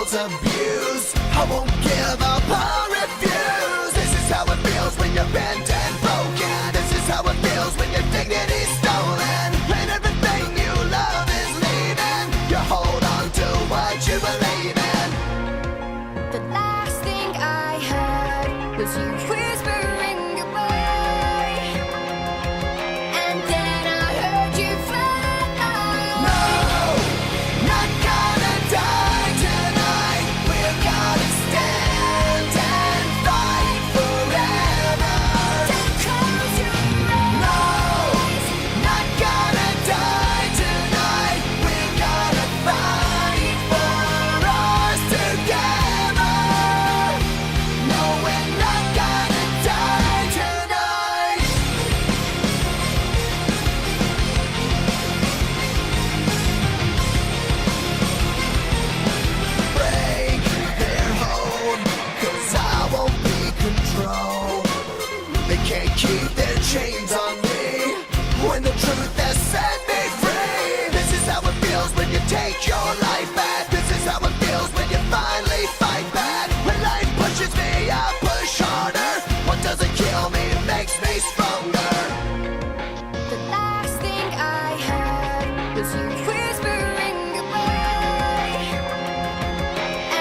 child's abuse. I won't give up or refuse. This is how it feels when you're bent and broken. This is how it feels when your dignity's stolen and everything you love is leaving. You hold on to what you believe in. The last thing I heard was you whispering goodbye, and then I heard you flatline. No, not gonna die tonight. We're gonna stand and fight forever. Don't close your eyes. No, not gonna die tonight. We're gonna fight for us together. No, we're not gonna die tonight. Break their hold, 'cause I won't be controlled. They can't keep their chains on me when the truth has set me free. This is how it feels when you take your life back. This is how it feels when you finally fight back. When life pushes me, I push harder. What doesn't kill me makes me stronger. The last thing I heard was you whispering goodbye,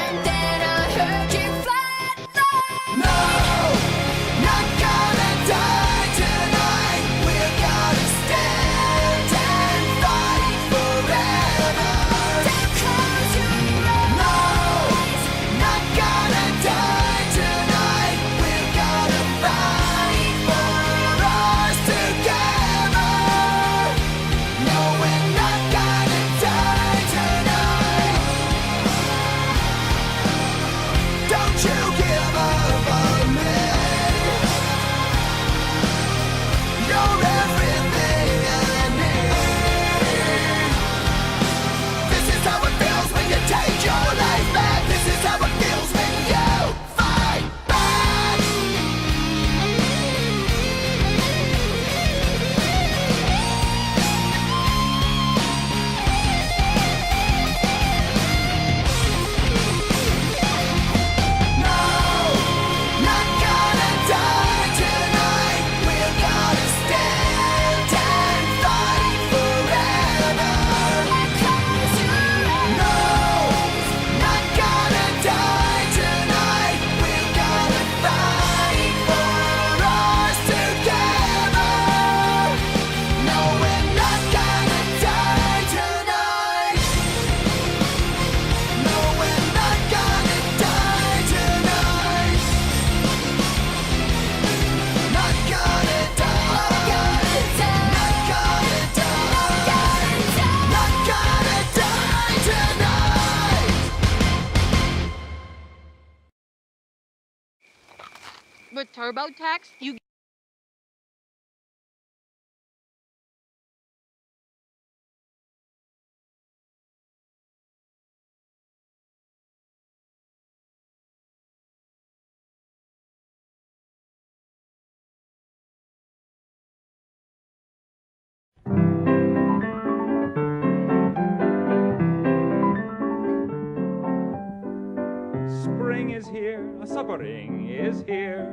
and then I heard you flatline. No, not gonna die tonight. We're gonna stand and fight forever. Don't close your No, eyes. not gonna die tonight. We're gonna fight for us together. No, we're not gonna die tonight. Don't you give up on me. You're everything I need. This is how it feels when you take your life back. This is how it feels when you fight back. No, not gonna die tonight. We're gonna stand and fight forever. No, not gonna die tonight. We're gonna fight for us together. No, we're not gonna die tonight. No, we're not gonna die tonight. Not gonna die. Not gonna die. Not gonna die tonight. With TurboTax, you Spring is here, spring is here.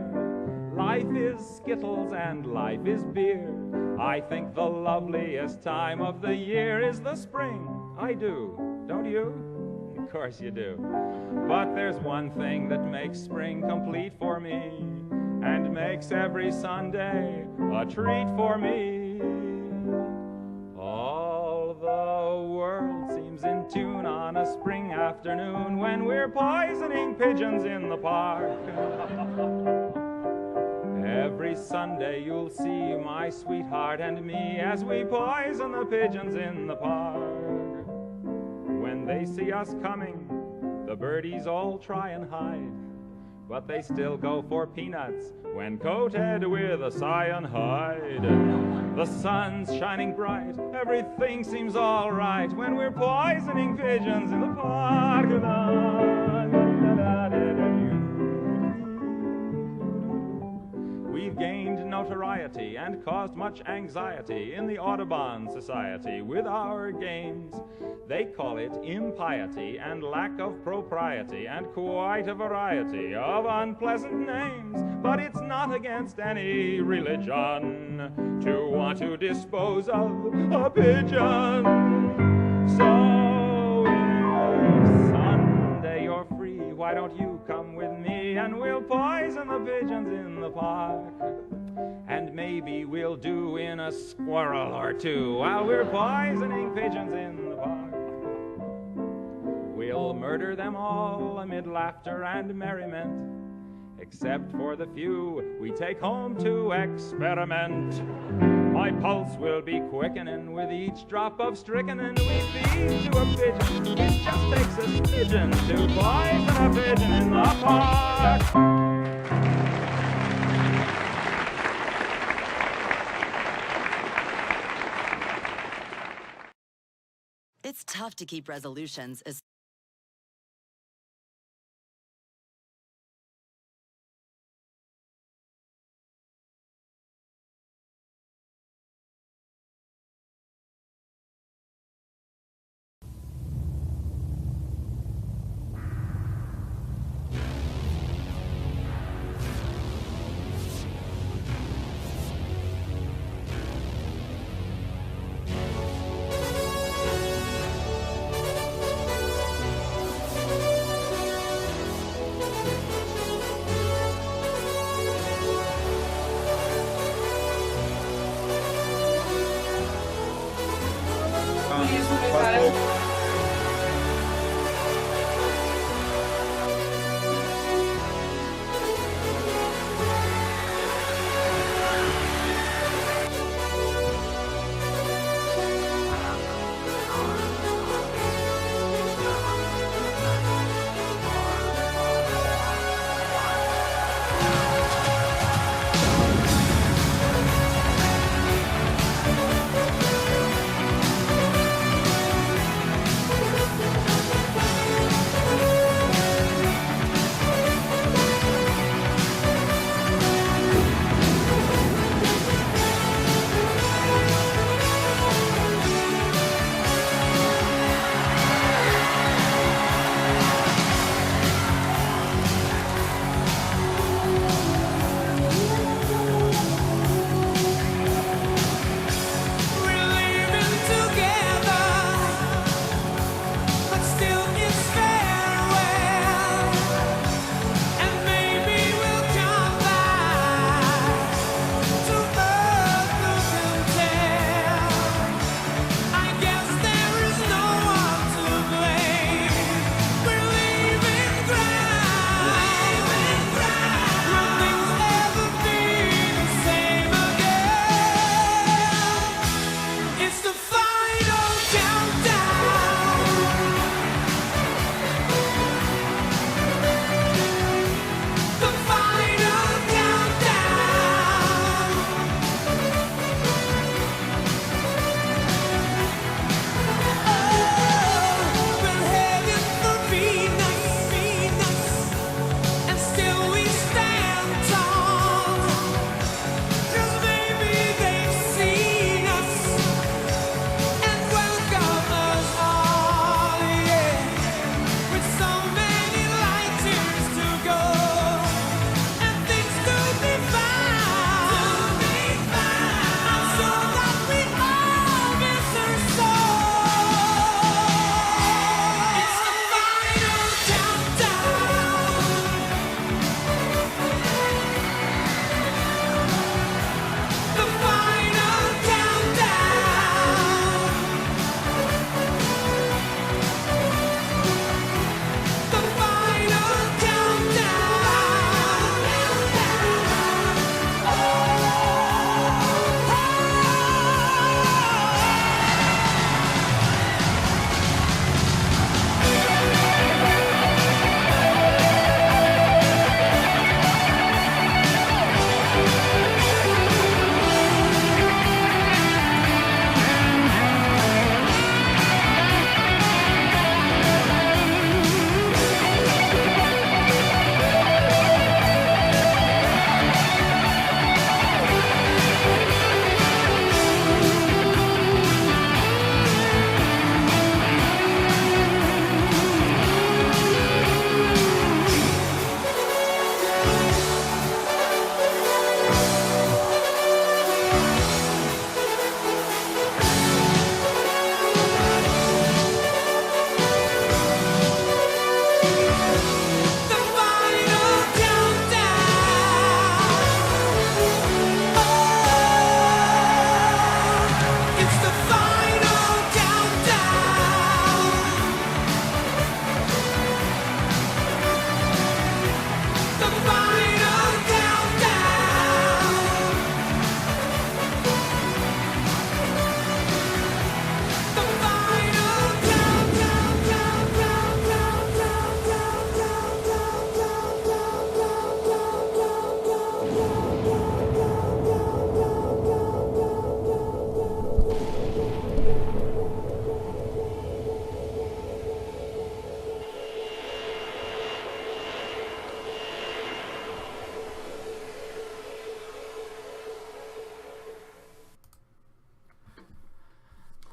Life is Skittles and life is beer. I think the loveliest time of the year is the spring. I do, don't you? Of course you do. But there's one thing that makes spring complete for me, and makes every Sunday a treat for me. All the world seems in tune on a spring afternoon when we're poisoning pigeons in the park. Every Sunday you'll see my sweetheart and me as we poison the pigeons in the park. When they see us coming, the birdies all try and hide, but they still go for peanuts when coated with a cyanide. The sun's shining bright, everything seems all right when we're poisoning pigeons in the park. We've gained notoriety propriety and caused much anxiety in the Audubon Society with our games. They call it impiety and lack of propriety and quite a variety of unpleasant names. But it's not against any religion to want to dispose of a pigeon. So if Sunday you're free, why don't you come with me and we'll poison the pigeons in the park? And maybe we'll do in a squirrel or two while we're poisoning pigeons in the park. We'll murder them all amid laughter and merriment, except for the few we take home to experiment. My pulse will be quickening with each drop of strychnine we feed to a pigeon. It just takes a smidgen to poison a pigeon in the park. It's tough to keep resolutions as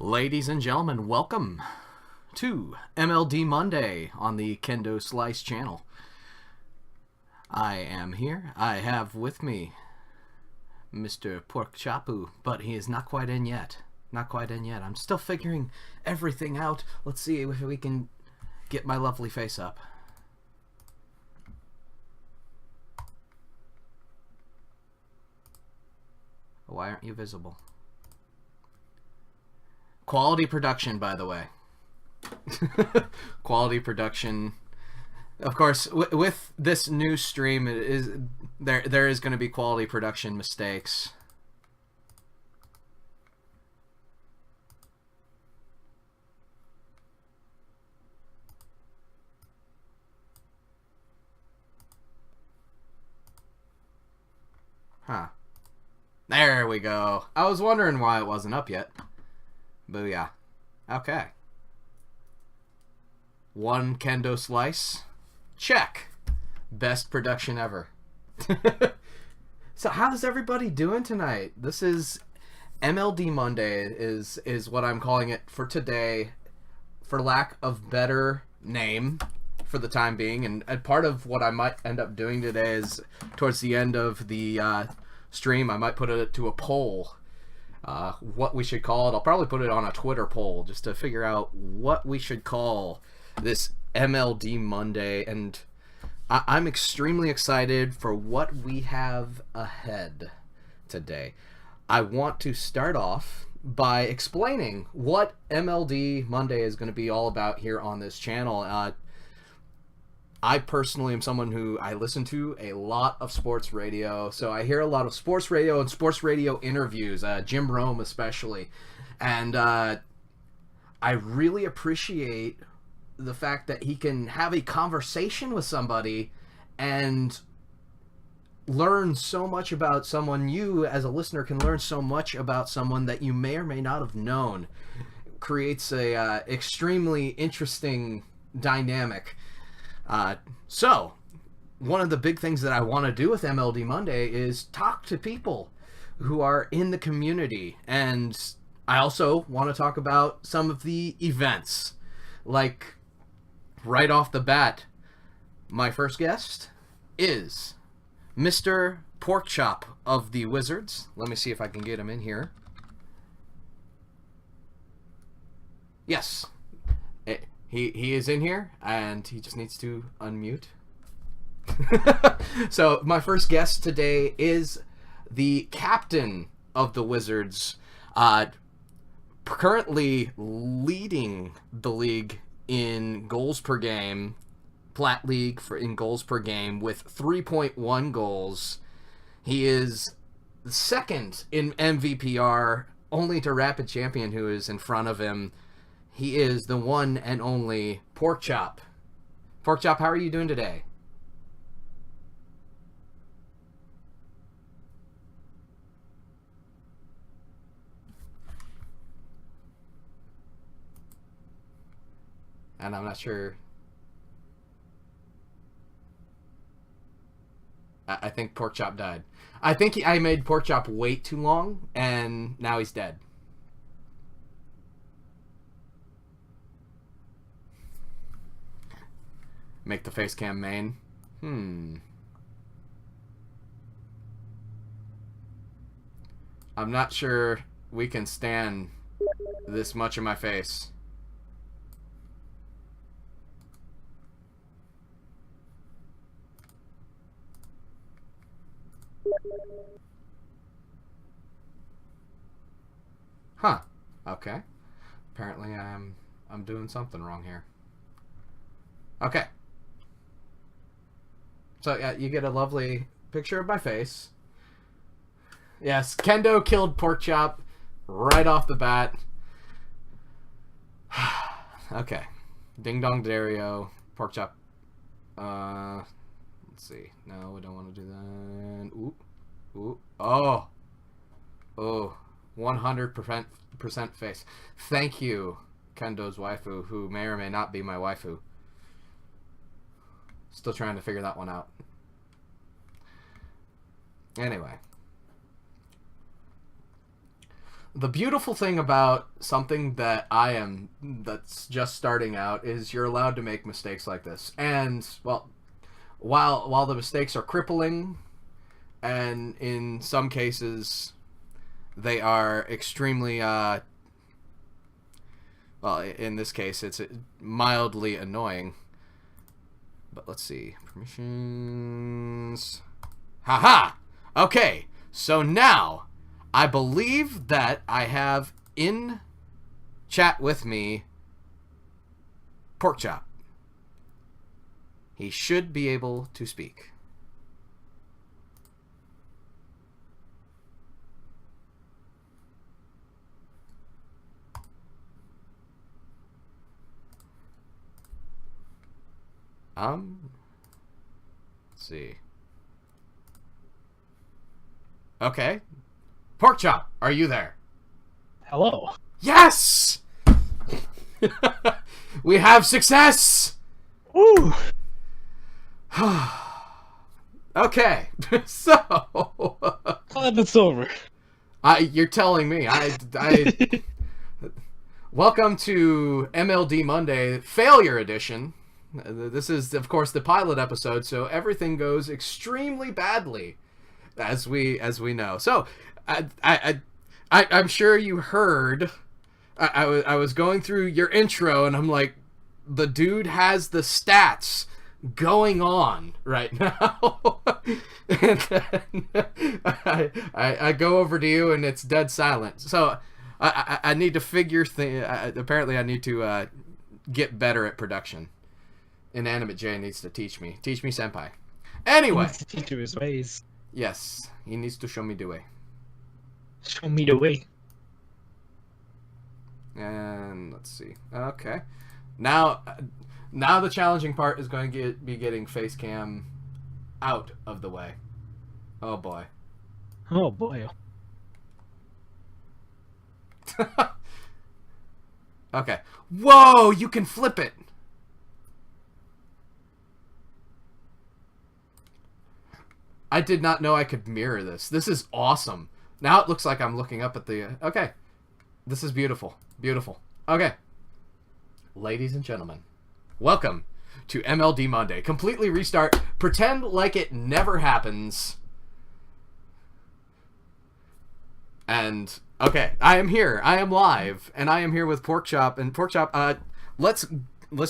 Ladies and gentlemen, welcome to MLD Monday on the Kendo Slice channel. I am here. I have with me Mr. Porkchop, but he is not quite in yet. Not quite in yet. I'm still figuring everything out. Let's see if we can get my lovely face up. Why aren't you visible? Quality production, by the way. Quality production. Of course, with this new stream, it is there is going to be quality production mistakes. Huh. There we go. I was wondering why it wasn't up yet. Booyah. Okay. One kendo slice. Check. Best production ever. So how's everybody doing tonight? This is MLD Monday is what I'm calling it for today, for lack of better name for the time being. And part of what I might end up doing today is towards the end of the stream, I might put it to a poll, what we should call it. I'll probably put it on a Twitter poll just to figure out what we should call this MLD Monday, and I'm extremely excited for what we have ahead today. I want to start off by explaining what MLD Monday is going to be all about here on this channel. I personally am someone who I listen to a lot of sports radio, so I hear a lot of sports radio and sports radio interviews, Jim Rome especially, and I really appreciate the fact that he can have a conversation with somebody and learn so much about someone. You, as a listener, can learn so much about someone that you may or may not have known. It creates a extremely interesting dynamic. So, one of the big things that I want to do with MLD Monday is talk to people who are in the community. And I also want to talk about some of the events. Like, right off the bat, my first guest is Mr. Porkchop of the Wizards. Let me see if I can get him in here. Yes. He is in here, and he just needs to unmute. So, my first guest today is the captain of the Wizards, currently leading the league in goals per game, Plat League in goals per game with 3.1 goals. He is second in MVPR, only to Rapid Champion, who is in front of him. He is the one and only Porkchop. Porkchop, how are you doing today? And I'm not sure. I think Porkchop died. I think I made Porkchop wait too long, and now he's dead. Make the face cam main. I'm not sure we can stand this much of my face. Huh. Okay. Apparently I'm doing something wrong here. Okay. So yeah, you get a lovely picture of my face. Yes, Kendo killed Porkchop right off the bat. Okay. Ding Dong Dario, Porkchop. Let's see. No, we don't want to do that. Ooh. Ooh. Oh. Oh. 100% face. Thank you, Kendo's waifu, who may or may not be my waifu. Still trying to figure that one out. Anyway. The beautiful thing about something that's just starting out is you're allowed to make mistakes like this. And, well, while the mistakes are crippling, and in some cases they are extremely, well, in this case it's mildly annoying. But let's see. Permissions. Haha! Okay, so now I believe that I have in chat with me Porkchop. He should be able to speak. Let's see. Okay. Porkchop, are you there? Hello. Yes! We have success! Woo! Okay, so... Glad it's over. You're telling me. Welcome to MLD Monday, Failure Edition. This is, of course, the pilot episode, so everything goes extremely badly, as we know. So, I'm sure you heard. I was going through your intro, and I'm like, the dude has the stats going on right now. And then I go over to you, and it's dead silent. So I need to figure apparently, I need to get better at production. Inanimate J needs to teach me. Teach me, senpai. Anyway. He needs to teach you his ways. Yes, he needs to show me the way. Show me the way. And let's see. Okay. Now the challenging part is going to be getting face cam out of the way. Oh boy. Oh boy. Okay. Whoa, you can flip it. I did not know I could mirror this. This is awesome. Now it looks like I'm looking up at the... okay. This is beautiful. Beautiful. Okay. Ladies and gentlemen, welcome to MLD Monday. Completely restart. Pretend like it never happens. And, okay, I am here. I am live. And I am here with Porkchop. And Porkchop, let's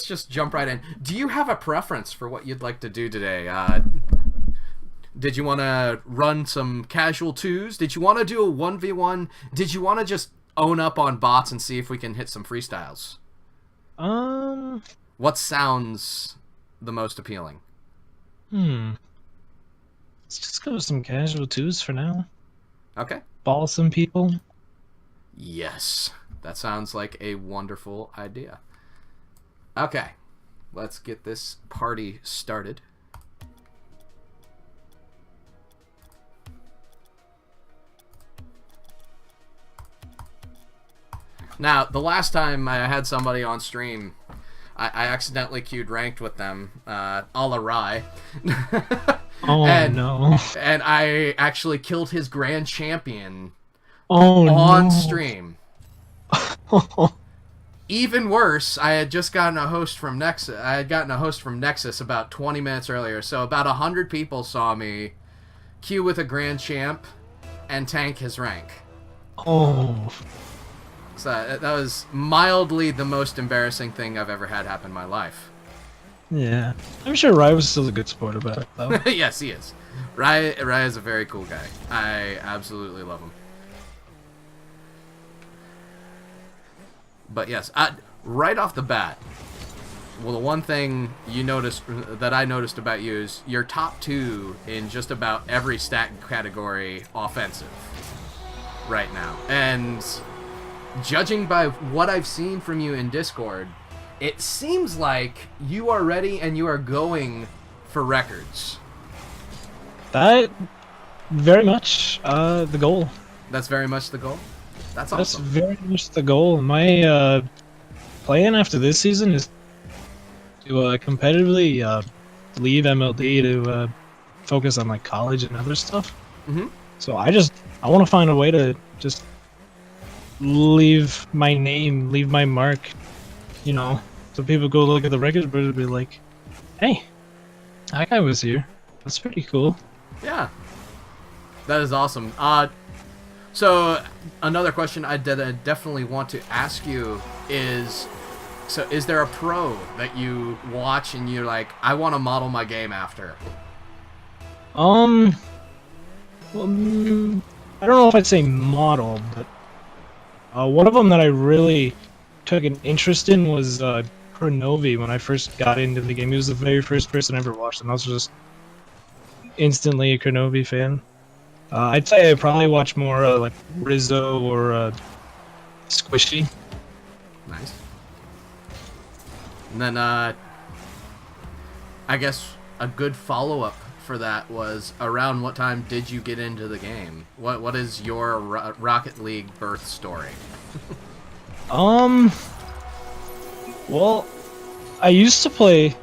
just jump right in. Do you have a preference for what you'd like to do today? Did you want to run some casual twos? Did you want to do a 1v1? Did you want to just own up on bots and see if we can hit some freestyles? What sounds the most appealing? Let's just go with some casual twos for now. Okay. Ball some people. Yes. That sounds like a wonderful idea. Okay. Let's get this party started. Now, the last time I had somebody on stream, I accidentally queued ranked with them, a la Rye. Oh, no. And I actually killed his grand champion on stream. Even worse, I had just gotten a host from Nexus. I had gotten a host from Nexus about 20 minutes earlier, so about 100 people saw me queue with a grand champ and tank his rank. Oh. So that was mildly the most embarrassing thing I've ever had happen in my life. Yeah. I'm sure Rai was still a good sport about it, though. Yes, he is. Rai is a very cool guy. I absolutely love him. But yes, right off the bat, well, the one thing you noticed that I noticed about you is you're top 2 in just about every stat category offensive right now. And judging by what I've seen from you in Discord, it seems like you are ready and you are going for records. That very much the goal. That's very much the goal? That's awesome. That's very much the goal. My plan after this season is to competitively leave MLD to focus on like college and other stuff. Mm-hmm. So I want to find a way to just leave my name, leave my mark, you know, so people go look at the record but it'll be like, hey, that guy was here. That's pretty cool. Yeah. That is awesome. So another question I definitely want to ask you is, so is there a pro that you watch and you're like, I want to model my game after? Well, I don't know if I'd say model, but one of them that I really took an interest in was Kronovi when I first got into the game. He was the very first person I ever watched, and I was just instantly a Kronovi fan. I'd say I probably watch more like Rizzo or Squishy. Nice. And then I guess a good follow-up for that was, around what time did you get into the game? What is your Rocket League birth story? Well, I used to play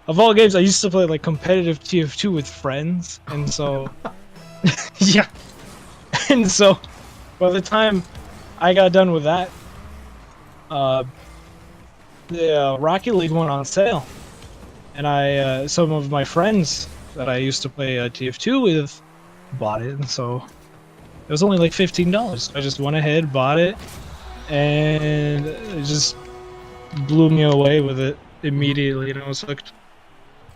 of all games, I used to play like competitive TF2 with friends, and so yeah, and so by the time I got done with that, the Rocket League went on sale, and I some of my friends that I used to play TF2 with bought it, and so it was only like $15. I just went ahead, bought it, and it just blew me away with it immediately, and I was hooked.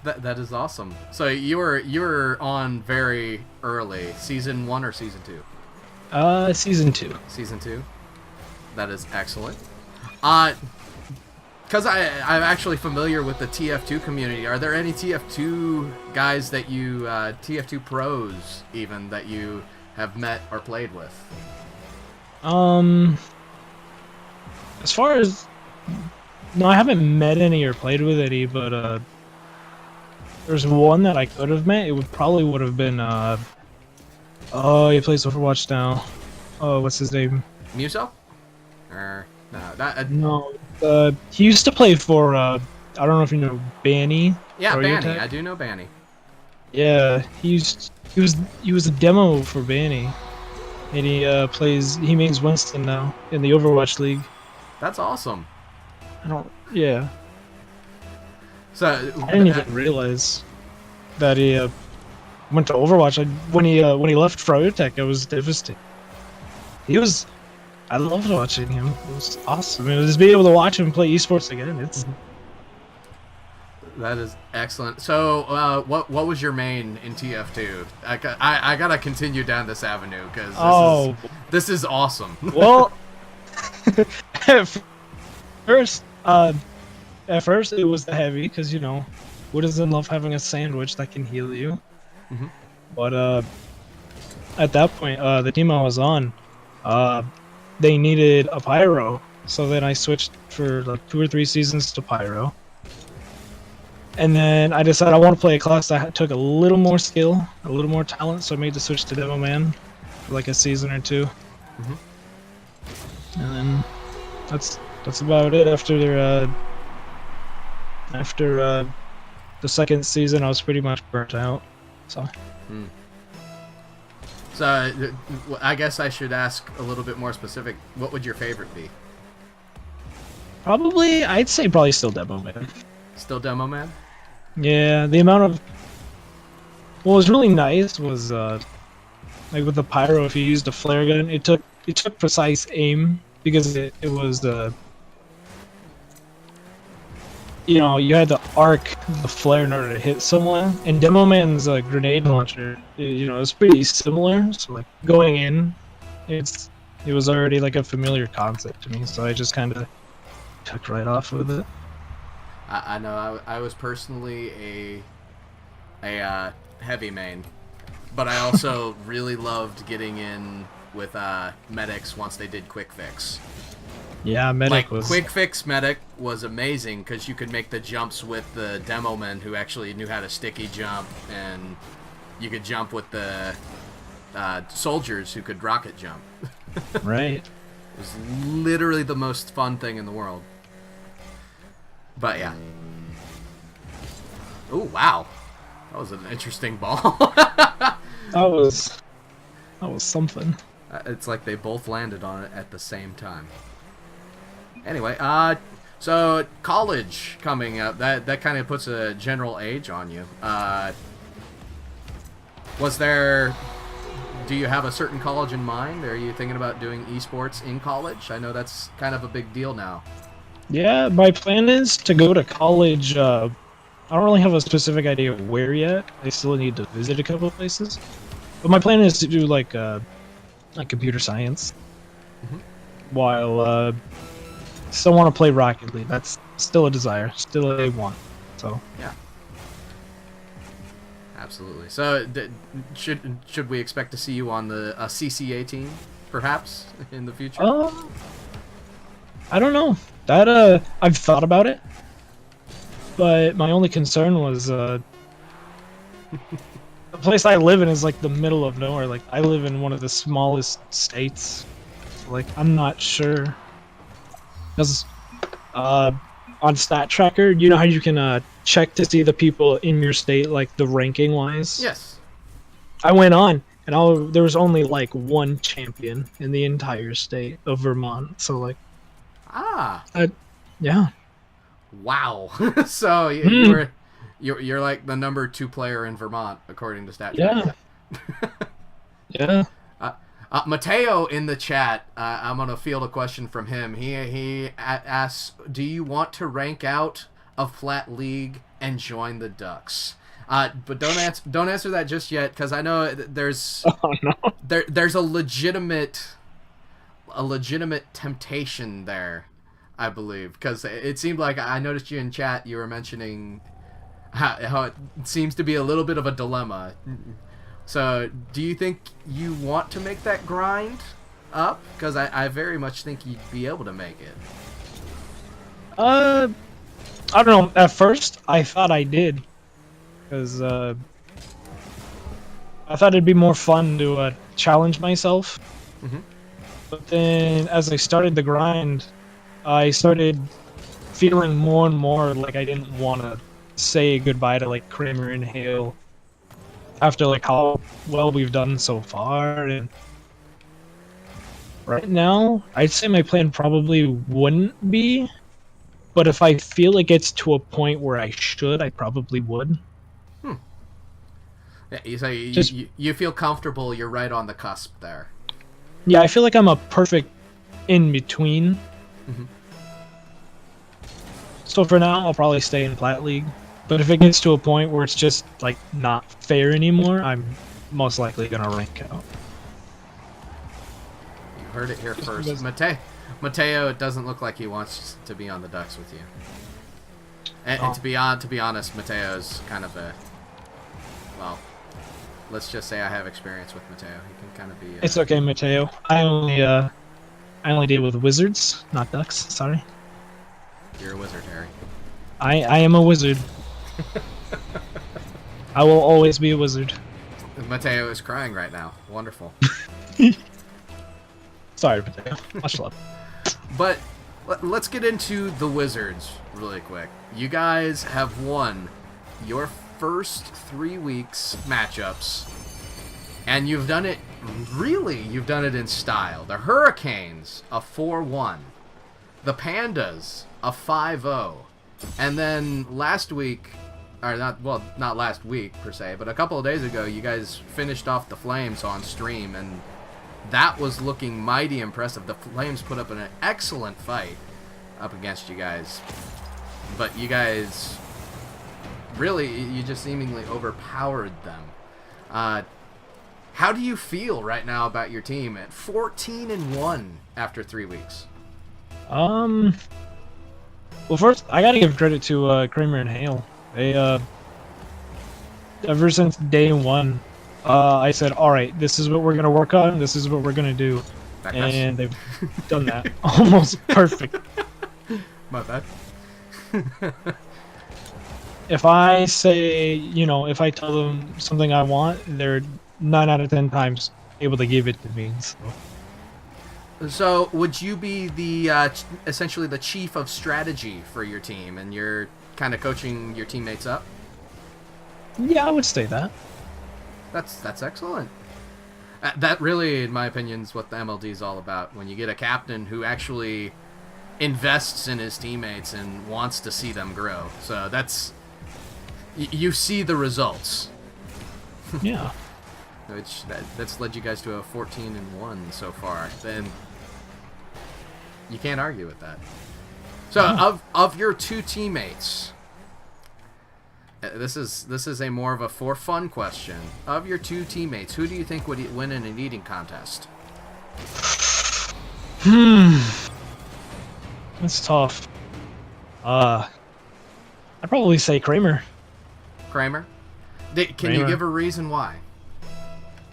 That is awesome. So you were on very early, season 1 or season 2? Season 2. Season 2. That is excellent. Because I'm actually familiar with the TF2 community. Are there any TF2 guys that you, TF2 pros even, that you have met or played with? As far as, no, I haven't met any or played with any, but there's one that I could have met. It would have been oh, he plays Overwatch now. Oh, what's his name? Muso? Or no, that No, he used to play for I don't know if you know Banny. yeah, or Banny. Utah. I do know Banny. Yeah, he was a demo for Banny, and he makes Winston now in the Overwatch League. That's awesome. Yeah. So I didn't even realize that he went to Overwatch. When he left Friotech, I was devastated. I loved watching him. It was awesome. It was just being able to watch him play esports again. That is excellent. So, what was your main in TF2? I gotta continue down this avenue because this is awesome. Well, at first it was the heavy because who doesn't love having a sandwich that can heal you? Mm-hmm. But at that point, the team I was on, they needed a pyro, so then I switched for like 2 or 3 seasons to pyro. And then I decided I want to play a class that took a little more skill, a little more talent, so I made the switch to Demo Man for like a season or 2. Mm-hmm. And then that's about it. After the second season, I was pretty much burnt out. So. So, I guess I should ask a little bit more specific. What would your favorite be? I'd say probably still Demo Man. Still Demo Man? Yeah, the amount of... What was really nice was, like with the pyro, if you used a flare gun, it took precise aim, because it was, you had to arc the flare in order to hit someone, and Demo Man's grenade launcher, it was pretty similar, so like going in, it was already like a familiar concept to me, so I just kind of took right off with it. I know I was personally a heavy main, but I also really loved getting in with medics once they did quick fix. Yeah, medic was... Quick fix medic was amazing because you could make the jumps with the demo men who actually knew how to sticky jump, and you could jump with the soldiers who could rocket jump. Right. It was literally the most fun thing in the world. But yeah. Oh wow, that was an interesting ball. That was something. It's like they both landed on it at the same time. Anyway, so college coming up. That kind of puts a general age on you. Do you have a certain college in mind? Are you thinking about doing esports in college? I know that's kind of a big deal now. Yeah, my plan is to go to college. I don't really have a specific idea of where yet. I still need to visit a couple of places. But my plan is to do like computer science, while still want to play Rocket League. That's still a desire, still a want. So yeah, absolutely. So should we expect to see you on the CCA team, perhaps in the future? I don't know. That I've thought about it, but my only concern was the place I live in is like the middle of nowhere. Like I live in one of the smallest states. Like I'm not sure. Because on Stat Tracker, you know how you can check to see the people in your state, like the ranking wise. Yes. I went on, and there was only like one champion in the entire state of Vermont. So like. Yeah. Wow. So you're like the number 2 player in Vermont according to Stat Tracker. Yeah. Mateo in the chat. I'm gonna field a question from him. He asks, "Do you want to rank out of Plat League and join the Ducks?" But don't answer that just yet, because I know there's there's a legitimate temptation there, I believe, because it seemed like I noticed you in chat. You were mentioning how it seems to be a little bit of a dilemma. So, do you think you want to make that grind up? Because I very much think you'd be able to make it. I don't know. At first, I thought I did, because I thought it'd be more fun to challenge myself. But then, as I started the grind, I started feeling more and more like I didn't want to say goodbye to like Kramer and Hale. After like how well we've done so far, and right now, I'd say my plan probably wouldn't be, but if I feel it gets to a point where I should, I probably would. Yeah, you say you feel comfortable. You're right on the cusp there. Yeah, I feel like I'm a perfect in between. So for now, I'll probably stay in Plat League. But if it gets to a point where it's just like not fair anymore, I'm most likely gonna rank out. You heard it here first. Mateo, it doesn't look like he wants to be on the Ducks with you. And to be honest, Mateo's kind of a, well, let's just say I have experience with Mateo. He can kind of be. It's okay, Mateo. I only deal with wizards, not ducks. Sorry. You're a wizard, Harry. I am a wizard. I will always be a wizard. Mateo is crying right now. Wonderful. Sorry, Mateo. Much love. But let's get into the Wizards really quick. You guys have won your first 3 weeks matchups, and you've done it in style. The Hurricanes, a 4-1. The Pandas, a 5-0. And then last week, or not last week per se, but a couple of days ago, you guys finished off the Flames on stream, and that was looking mighty impressive. The Flames put up an excellent fight up against you guys, but you guys you just seemingly overpowered them. How do you feel right now about your team at 14-1 after 3 weeks? Well, first I gotta give credit to Kramer and Hale. They ever since day one, I said, all right, this is what we're gonna work on. This is what we're gonna do, and they've done that almost perfect. My bad. If I say, if I tell them something I want, they're 9 out of 10 times able to give it to me. So would you be the essentially the chief of strategy for your team, and you're kind of coaching your teammates up? Yeah, I would say that. That's excellent. That really, in my opinion, is what the MLD is all about. When you get a captain who actually invests in his teammates and wants to see them grow. So that's... You see the results. Yeah. Which that's led you guys to a 14-1 so far. Then you can't argue with that. So of your two teammates, this is a more of a for fun question. Of your two teammates, who do you think would win in an eating contest? That's tough. I'd probably say Kramer. Kramer? Can Kramer. you give a reason why?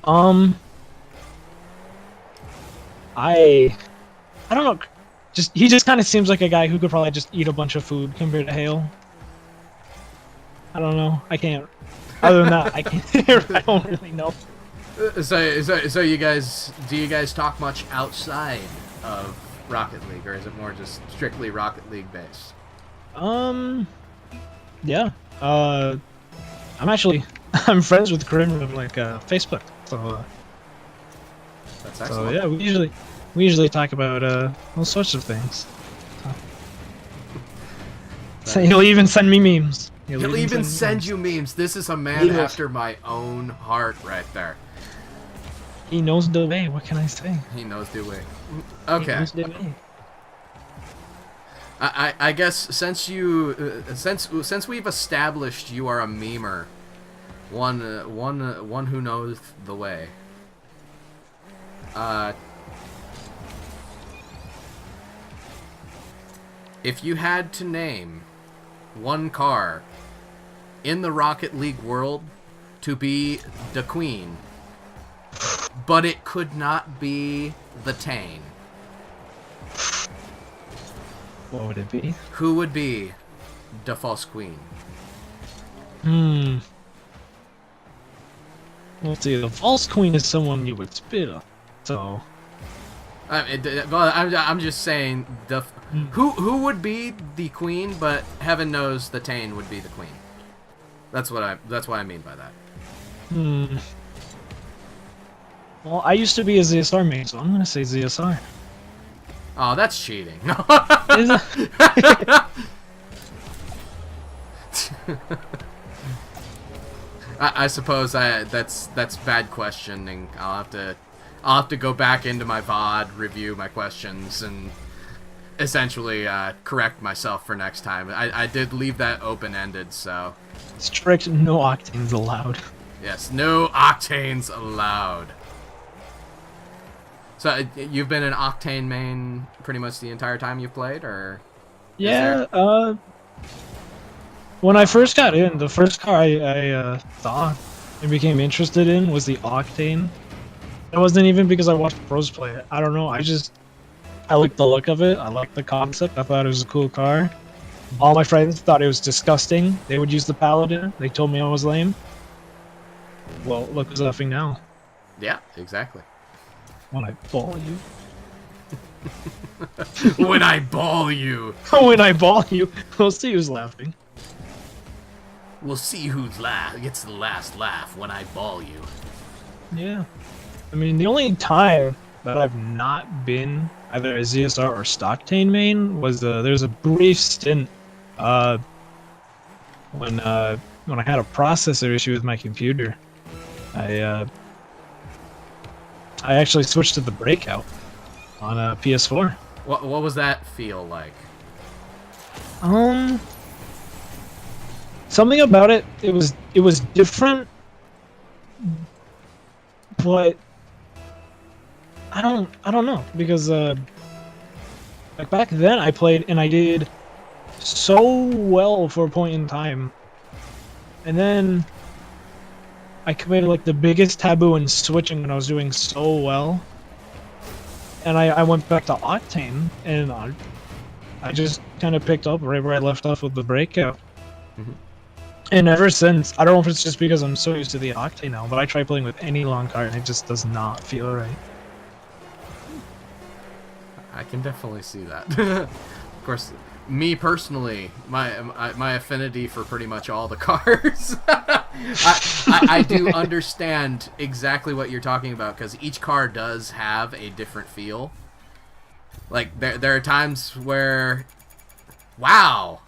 I don't know. He just kind of seems like a guy who could probably just eat a bunch of food compared to Hale. I don't know. I can't. Other than that, I can't. I don't really know. So you guys, do you guys talk much outside of Rocket League, or is it more just strictly Rocket League based? Yeah. I'm friends with Kramer on like Facebook. So That's so excellent. yeah, we usually talk about all sorts of things. So he'll even send me memes. He'll even send you memes. This is a man after my own heart right there. He knows the way. What can I say? He knows the way. He Okay. knows the way. I guess since you since we've established you are a memer, one who knows the way. If you had to name one car in the Rocket League world to be the queen, but it could not be the Tane, What would it be? who would be the false queen? Let's see. The false queen is someone you would spit on. So I'm just saying who would be the queen, but heaven knows the Tane would be the queen. That's what I mean by that. Well, I used to be a ZSR main, so I'm gonna say ZSR. Oh, that's cheating. Is it? I suppose that's bad questioning. I'll have to go back into my VOD, review my questions, and essentially correct myself for next time. I did leave that open-ended, so Strict no octanes allowed. yes, no octanes allowed. So you've been an Octane main pretty much the entire time you've played, or? Yeah, when I first got in, the first car I thought and became interested in was the Octane. It wasn't even because I watched pros play it. I don't know, I liked the look of it, I liked the concept, I thought it was a cool car. All my friends thought it was disgusting. They would use the Paladin, they told me I was lame. Well, look what's laughing now. Yeah, exactly. When I ball you. When I ball you. When I ball you, we'll see who's laughing. We'll see who gets the last laugh when I ball you. Yeah. I mean, the only time that I've not been either a ZSR or Stocktane main was there's a brief stint when I had a processor issue with my computer. I actually switched to the Breakout on a PS4. What was that feel like? Something about it. It was different, but I don't know, because like back then I played and I did so well for a point in time, and then I committed like the biggest taboo in switching when I was doing so well, and I went back to Octane, and I just kind of picked up right where I left off with the Breakout. And ever since, I don't know if it's just because I'm so used to the Octane now, but I try playing with any long card and it just does not feel right. I can definitely see that. Of course, me personally, my affinity for pretty much all the cars I do understand exactly what you're talking about because each car does have a different feel. Like there are times where, wow,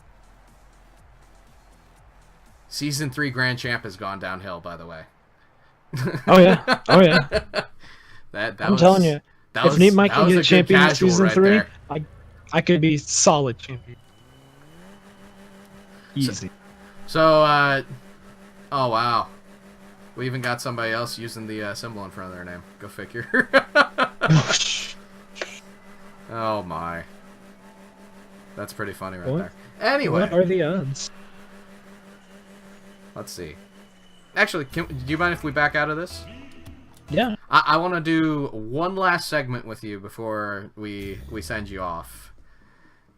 Season 3 Grand Champ has gone downhill. By the way. Oh yeah, oh yeah. That I'm was, telling you, that if was, Neat Mike that can was get a a good champion in casual season right 3, there. I could be solid champion. Easy. So, oh wow, we even got somebody else using the symbol in front of their name. Go figure. Oh my, that's pretty funny right What? there. Anyway, What are the odds? let's see. Actually, do you mind if we back out of this? Yeah. I want to do one last segment with you before we send you off.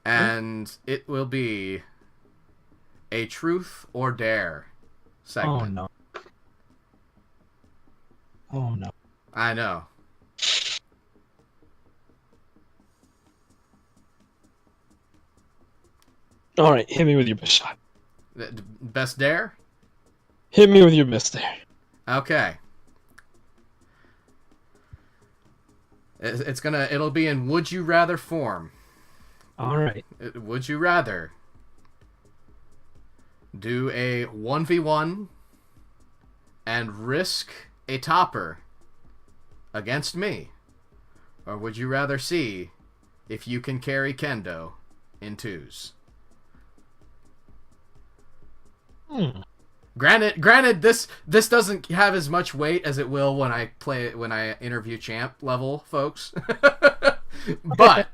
And it will be a truth or dare segment. Oh no. Oh no. I know. All right, hit me with your best shot. Best dare? Hit me with your best there. Okay. It'll be in would you rather form. All right. Would you rather do a 1v1 and risk a topper against me? Or would you rather see if you can carry kendo in twos? Granted, this doesn't have as much weight as it will when I interview champ level folks. But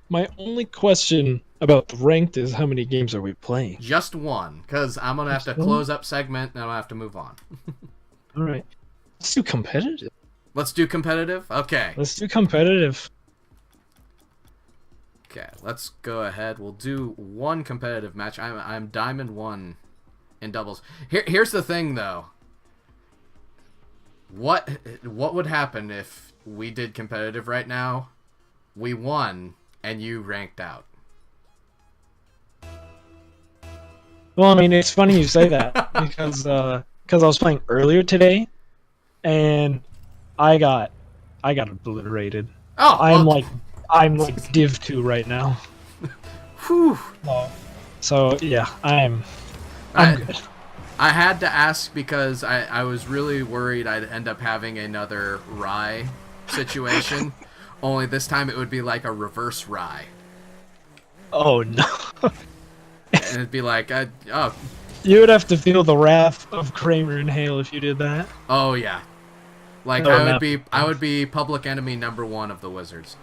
My only question about the ranked is how many games are we playing? just one, because I'm gonna have to Just one? close up segment and I'm gonna have to move on. All right. Let's do competitive. Let's do competitive. Okay. Let's do competitive. Okay, let's go ahead. We'll do one competitive match. I'm Diamond 1 in doubles. Here's the thing, though. What would happen if we did competitive right now? We won, and you ranked out. Well, I mean, it's funny you say that because I was playing earlier today, and I got obliterated. Oh, I'm like Div 2 right now. Whew. So yeah, I'm good. I had to ask because I was really worried I'd end up having another Rye situation. Only this time it would be like a reverse Rye. Oh no. And it'd be like, oh. You would have to feel the wrath of Kramer and Hale if you did that. Oh yeah. Like Oh, I would be public enemy number 1 of the Wizards.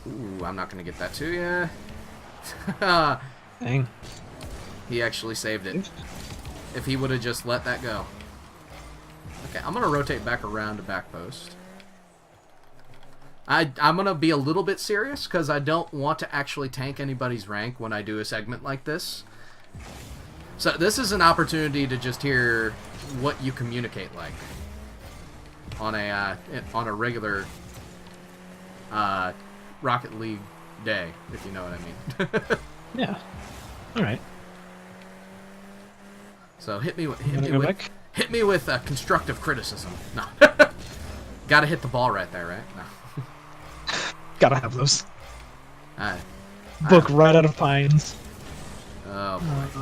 Ooh, I'm not gonna get that to you. Dang. He actually saved it. If he would have just let that go. Okay, I'm gonna rotate back around to back post. I'm gonna be a little bit serious because I don't want to actually tank anybody's rank when I do a segment like this. So this is an opportunity to just hear what you communicate like on a regular Rocket League day, if you know what I mean. Yeah. All right. So hit me with constructive criticism. No, gotta hit the ball right there, right? No. Gotta have those. Alright. Book right out of Pines. Oh boy.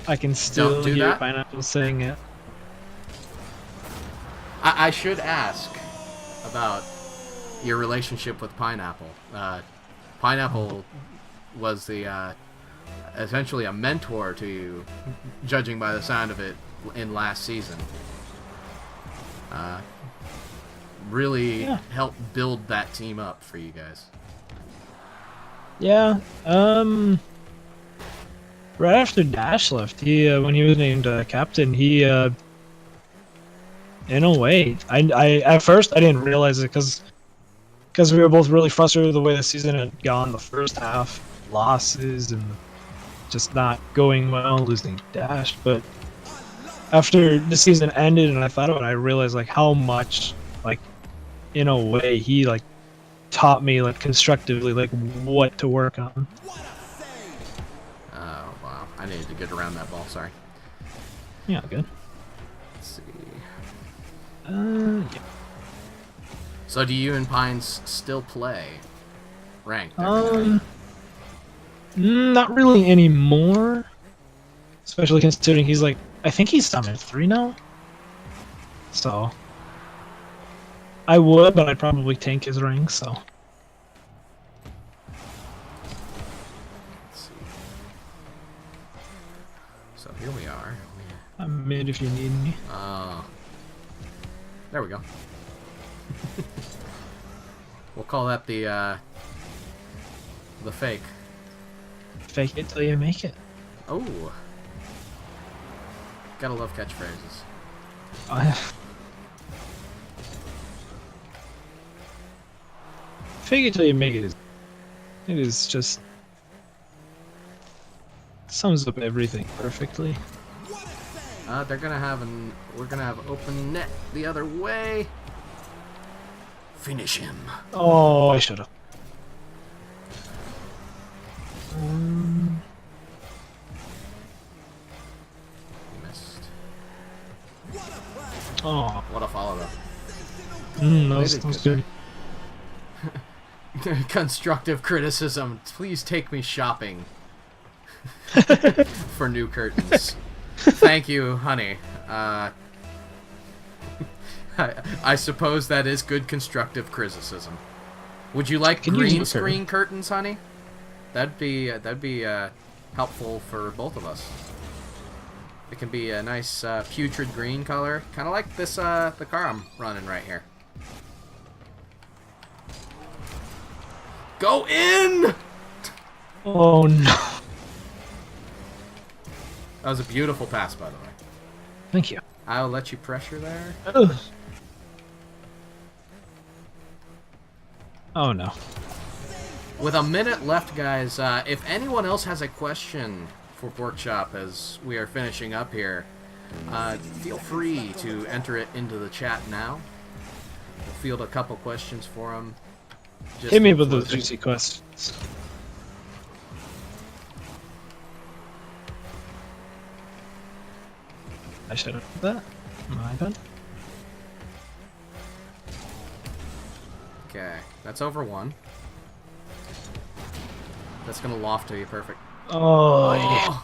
I can still Don't do hear that. Pineapple saying it. I should ask about your relationship with Pineapple. Pineapple was the essentially a mentor to you, judging by the sound of it, in last season. Really helped build that team up for you guys. Yeah. Right after Dash left, he when he was named captain, he in a way, I at first I didn't realize it because we were both really frustrated with the way the season had gone. The first half, losses and just not going well, losing Dash. But after the season ended and I thought about it, I realized like how much, like, in a way, he like taught me like constructively like what to work on. Oh I needed to get around that ball, sorry. Yeah, good. Let's see. Yeah. So do you and Pines still play ranked? Not really anymore. Especially considering he's like, I think he's Summit 3 now. So I would, but I'd probably tank his ring, so. Let's see. So here we are. I'm mid if you need me. There we go. We'll call that the fake. Fake it till you make it. Oh. Gotta love catchphrases. Fake it till you make it is just sums up everything perfectly. They're gonna have we're gonna have open net the other way. Finish him. Oh, I should have. Missed. Oh, What a follow up. that was good. Constructive criticism. Please take me shopping for new curtains. Thank you, honey. I suppose that is good constructive criticism. Would you like Can you use green a curtain? screen curtains, honey? That'd be helpful for both of us. It can be a nice putrid green color, kind of like this the car I'm running right here. Go in! Oh no. That was a beautiful pass, by the way. Thank you. I'll let you pressure there. Ugh. Oh no. With a minute left, guys, if anyone else has a question for Porkchop as we are finishing up here, feel free to enter it into the chat now. We'll field a couple questions for him. Just Hit me with those juicy questions. I should have done that. My bad. Okay, that's over one. That's gonna loft to you, perfect. Oh, yeah.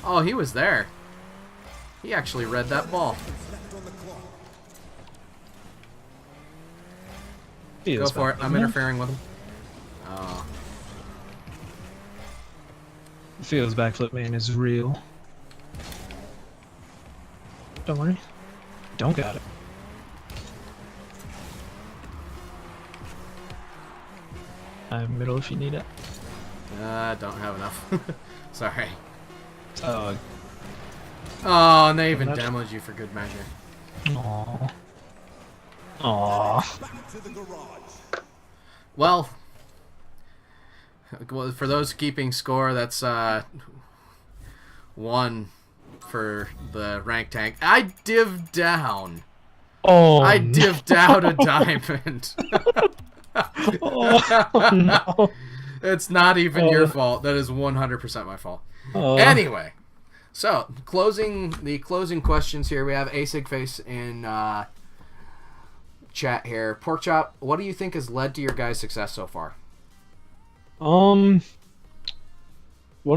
Oh, he was there. He actually read that ball. Go for it. I'm interfering with him. Oh. Feels backflip man is real. Don't worry. Don't got it. I'm middle if you need it. Don't have enough. Sorry. Oh, Oh, and they even Not- demoed you for good measure. aww. Aww. Well, for those keeping score, that's one for the rank tank. I dived down. Oh, I no. dived out a diamond. Oh, no. It's not even your Oh. fault. That is 100% my fault. Oh. Anyway, so the closing questions here. We have Asig Face in chat here. Porkchop, what do you think has led to your guys' success so far? One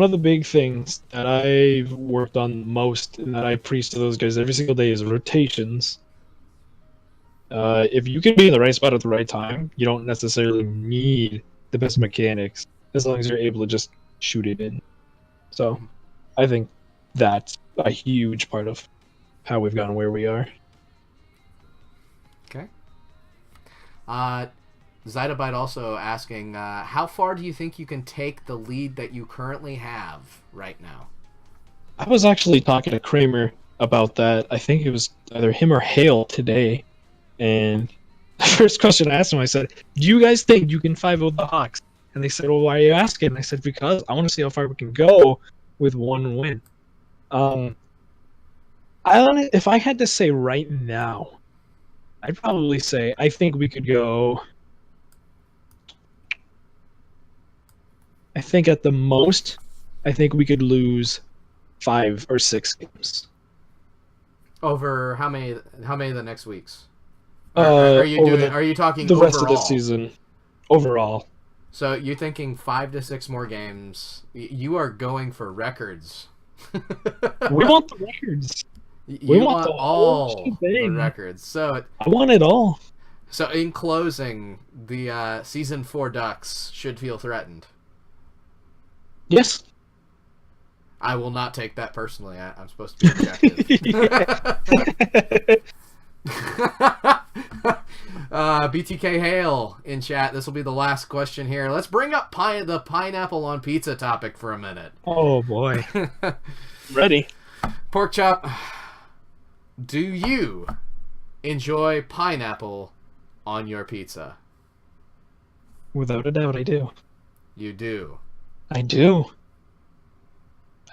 of the big things that I've worked on most and that I preach to those guys every single day is rotations. If you can be in the right spot at the right time, you don't necessarily need the best mechanics as long as you're able to just shoot it in. So, I think that's a huge part of how we've gotten where we are. Okay. Zyta also asking, how far do you think you can take the lead that you currently have right now? I was actually talking to Kramer about that. I think it was either him or Hale today. And the first question I asked him, I said, do you guys think you can 5-0 the Hawks? And they said, well, why are you asking? And I said, because I want to see how far we can go with one win. If I had to say right now, I'd probably say I think we could go. I think at the most, I think we could lose 5 or 6 games. Over how many? How many of the next weeks? Are you Over doing? Are you talking the rest overall? of the season overall? So you're thinking 5 to 6 more games. You are going for records. We want the records. You want want the whole all the shebang. records. So I want it all. So in closing, the season 4 Ducks should feel threatened. Yes. I will not take that personally. I'm supposed to be objective. BTK Hale in chat. This will be the last question here. Let's bring up the pineapple on pizza topic for a minute. Oh boy. Ready. Porkchop, do you enjoy pineapple on your pizza? Without a doubt, I do. You do. I do.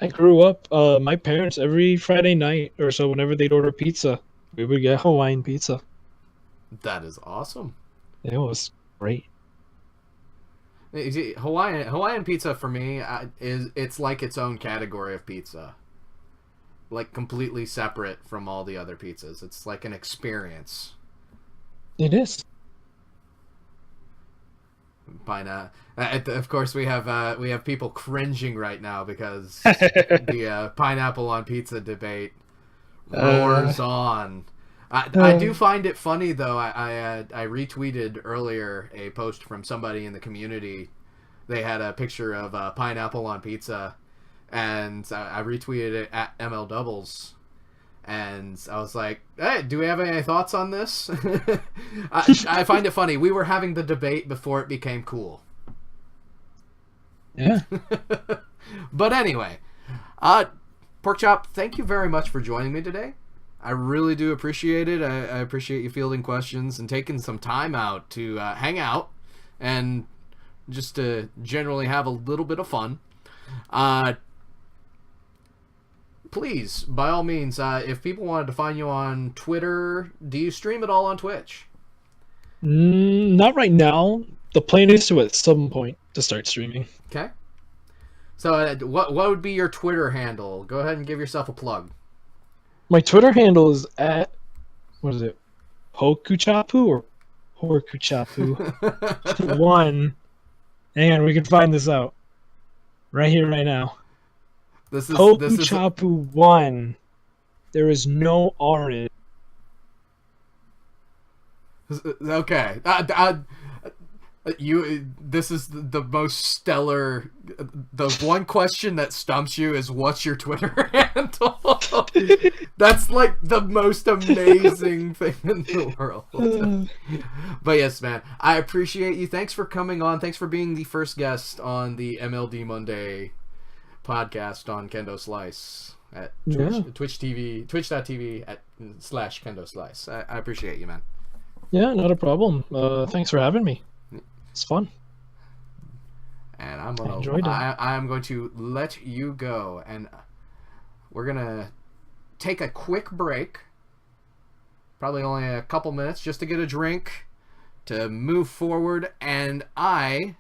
I grew up, my parents, every Friday night or so, whenever they'd order pizza, we would get Hawaiian pizza. That is awesome. It was great. You see, Hawaiian pizza for me it's like its own category of pizza. Like completely separate from all the other pizzas. It's like an experience. It is. Of course, we have people cringing right now because the pineapple on pizza debate roars on. I do find it funny though. I retweeted earlier a post from somebody in the community. They had a picture of pineapple on pizza, and I retweeted it at ML Doubles. And I was like, hey, do we have any thoughts on this? I find it funny. We were having the debate before it became cool. Yeah. But anyway, Porkchop, thank you very much for joining me today. I really do appreciate it. I appreciate you fielding questions and taking some time out to hang out and just to generally have a little bit of fun. Please, by all means, if people wanted to find you on Twitter, do you stream it all on Twitch? Not right now. The plan is to at some point to start streaming. Okay. So what would be your Twitter handle? Go ahead and give yourself a plug. My Twitter handle is at, what is it? Hokuchapu or Horkuchapu? 1. Hang on, we can find this out. Right here, right now. This is Hokuchapu 1. There is no R in it. Okay. This is the most stellar. The one question that stumps you is, what's your Twitter handle? That's like the most amazing thing in the world. But yes, man, I appreciate you. Thanks for coming on. Thanks for being the first guest on the MLD Monday podcast on Kendo Slice at twitch.tv /Kendo Slice. I appreciate you, man. Yeah, not a problem. Thanks for having me. It's fun. And I enjoyed it. I'm going to let you go, and we're gonna take a quick break, probably only a couple minutes, just to get a drink, to move forward, and I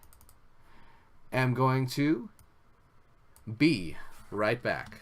am going to be right back.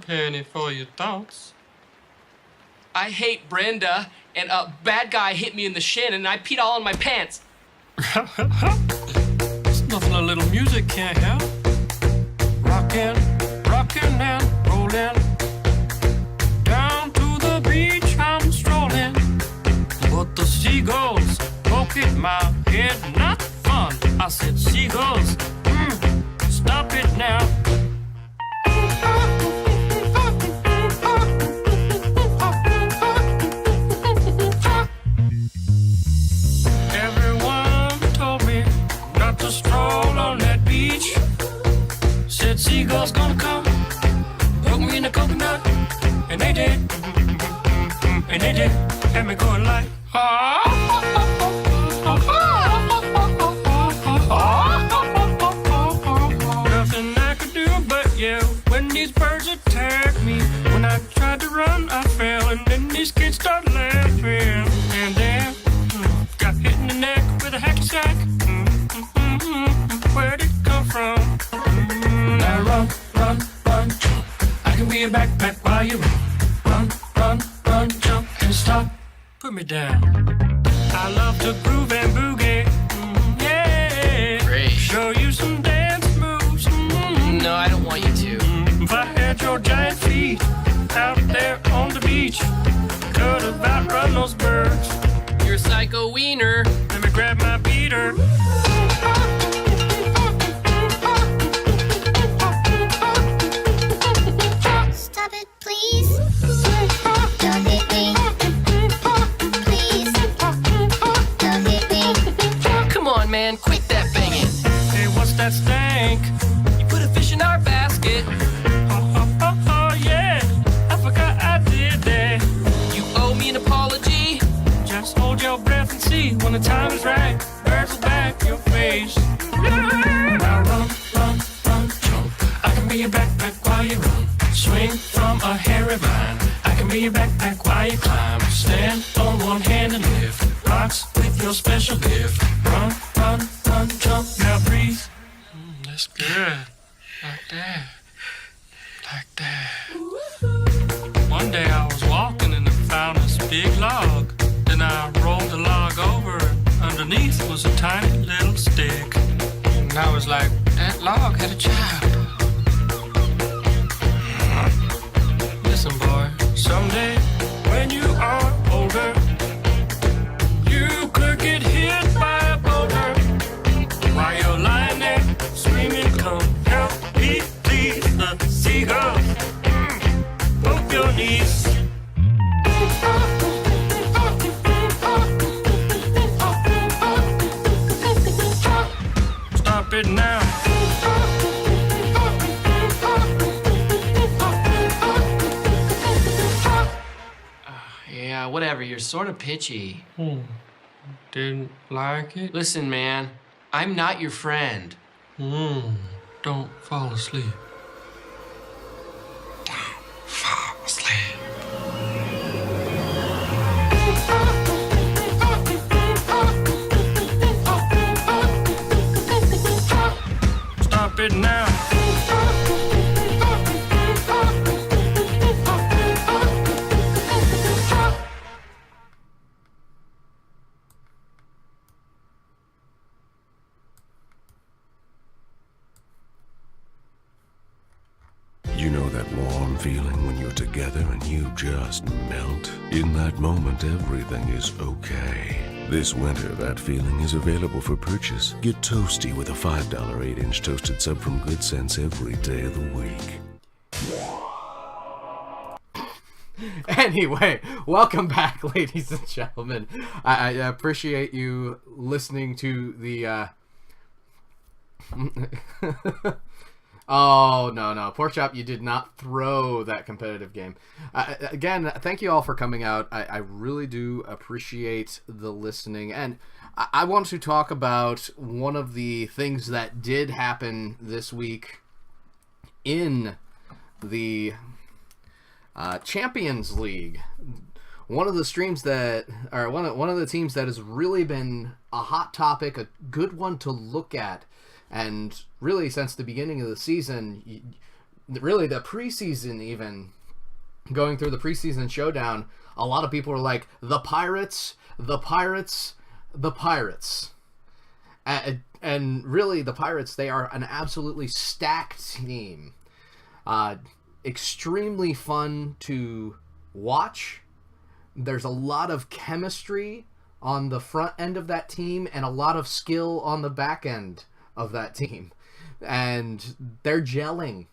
Penny for your thoughts. I hate Brenda, and a bad guy hit me in the shin, and I peed all on my pants. It's nothing a little music can't help. Rockin', rockin' and rollin'. Down to the beach I'm strolling. But the seagulls poke at my head, not fun. I said, seagulls, stop it now. Everyone told me not to stroll on that beach. Said seagulls gonna come, poke me in the coconut, and they did, and they did, had me going like, nothing I could do but yell when these birds attacked me. When I tried to run, I fell, and then these kids started laughing, and then got hit in the neck with a hacky sack. Where'd it come from? Now run, run, run, jump. I can be a backpack while you run. Run, run, run, jump, and stop. Put me down. I love to groove and boogie. Yeah. Great. Show you some dance moves. No, I don't want you to. If I had your giant feet out there on the beach, could have outrun those birds. You're a psycho wiener. Let me grab my beater. Stop it, please. Don't hit me. Please. Don't hit me. Come on, man, quit that banging. Hey, what's that stank? You put a fish in our basket. Oh, yeah. I forgot I did that. You owe me an apology. Just hold your breath and see when the time is right. Birds will back your face. Now run, run, run, jump. I can be your backpack while you run. Swing from a hairy vine. I can be your backpack while you climb. Stand on one hand and lift rocks with your special gift. Run, run, run, jump. Now breathe. That's good. Like that. Like that. One day I was walking and I found this big log. Then I rolled the log over. Underneath was a tiny little stick. And I was like, that log had a child. Listen, boy, someday when you are older, you could get hit by a boulder. While you're lying there screaming, come help me, please. The seagulls poke your knees. Stop it now. Yeah, whatever, you're sort of pitchy. Didn't like it? Listen, man, I'm not your friend. Don't fall asleep. Don't fall asleep. Stop it now. You know that warm feeling when you're together and you just melt? In that moment, everything is okay. This winter, that feeling is available for purchase. Get toasty with a $5 8-inch toasted sub from Good Sense every day of the week. Anyway, welcome back, ladies and gentlemen. I appreciate you listening to the Oh, no. Porkchop, you did not throw that competitive game. Again, thank you all for coming out. I really do appreciate the listening. And I want to talk about one of the things that did happen this week in the Champions League. One of the streams that, or one of the teams that has really been a hot topic, a good one to look at. And really, since the beginning of the season, really the preseason even, going through the preseason showdown, a lot of people were like, the Pirates, the Pirates, the Pirates. And really, the Pirates, they are an absolutely stacked team. Extremely fun to watch. There's a lot of chemistry on the front end of that team and a lot of skill on the back end of that team. And they're gelling.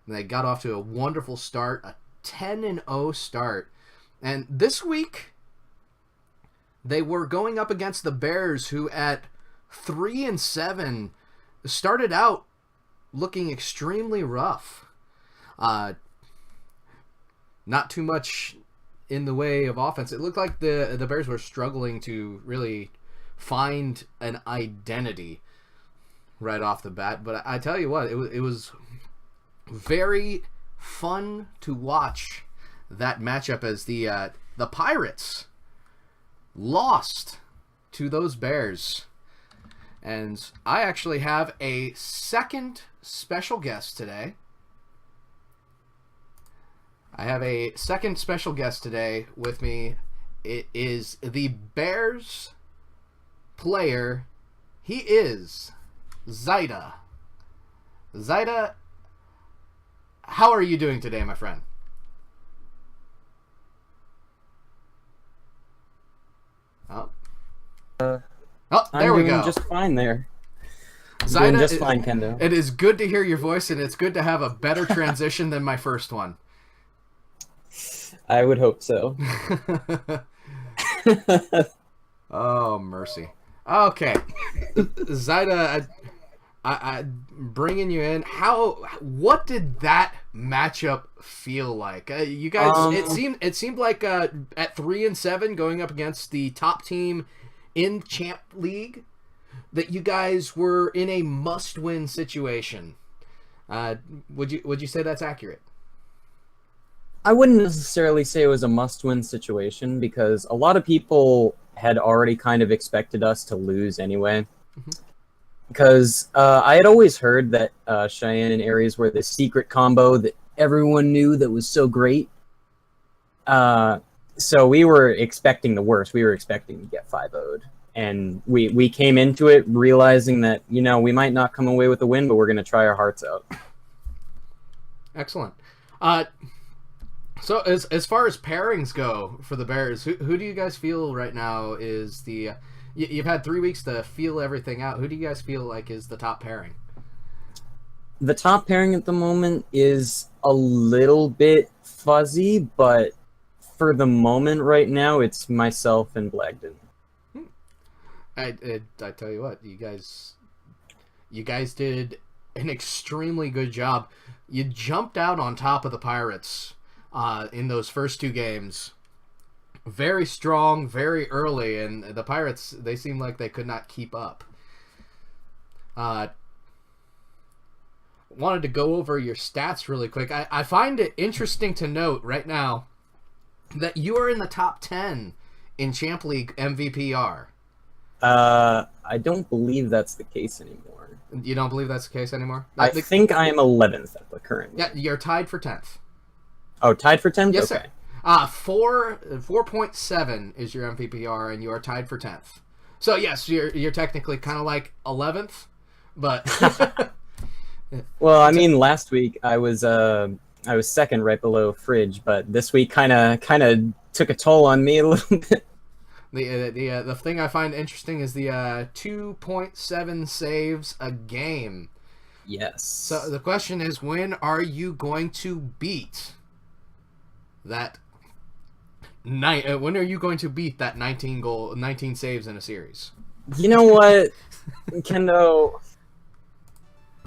They got off to a wonderful start, a 10-0 start. And this week, they were going up against the Bears, who at 3-7 started out looking extremely rough. Not too much in the way of offense. It looked like the Bears were struggling to really find an identity right off the bat. But I tell you what, it was very fun to watch that matchup as the Pirates lost to those Bears. And I actually have a second special guest today. I have a second special guest today with me. It is the Bears player. He is Zyta. Zyta, how are you doing today, my friend? Oh, there I'm we doing go. Just fine there. Zyta, Doing just fine, Kendo. It is good to hear your voice, and it's good to have a better transition than my first one. I would hope so. Oh, mercy. Okay. Zyta, I bringing you in. What did that matchup feel like? You guys, it seemed like at 3-7 going up against the top team in Champ League, that you guys were in a must-win situation. Would you say that's accurate? I wouldn't necessarily say it was a must-win situation, because a lot of people had already kind of expected us to lose anyway. Because I had always heard that Cheyenne and Aries were the secret combo that everyone knew that was so great. So we were expecting the worst. We were expecting to get 5-0'd. And we came into it realizing that, we might not come away with a win, but we're going to try our hearts out. Excellent. So as far as pairings go for the Bears, who do you guys feel right now is the... You've had 3 weeks to feel everything out. Who do you guys feel like is the top pairing? The top pairing at the moment is a little bit fuzzy, but for the moment right now, it's myself and Blagden. I tell you what, you guys did an extremely good job. You jumped out on top of the Pirates in those first two games. Very strong, very early, and the Pirates, they seemed like they could not keep up. Wanted to go over your stats really quick. I find it interesting to note right now that you are in the top 10 in Champ League MVPR. I don't believe that's the case anymore. You don't believe that's the case anymore? I think I am 11th at the current. Yeah, you're tied for 10th. Oh, tied for 10th? Yes, okay. sir. 4.7 is your MVPR, and you are tied for 10th. So yes, you're technically kind of like 11th, but well, I mean, last week I was second, right below Fridge, but this week kind of took a toll on me a little bit. The thing I find interesting is the 2.7 saves a game. Yes. So the question is, when are you going to beat that? When are you going to beat that 19 saves in a series? You know what, Kendo?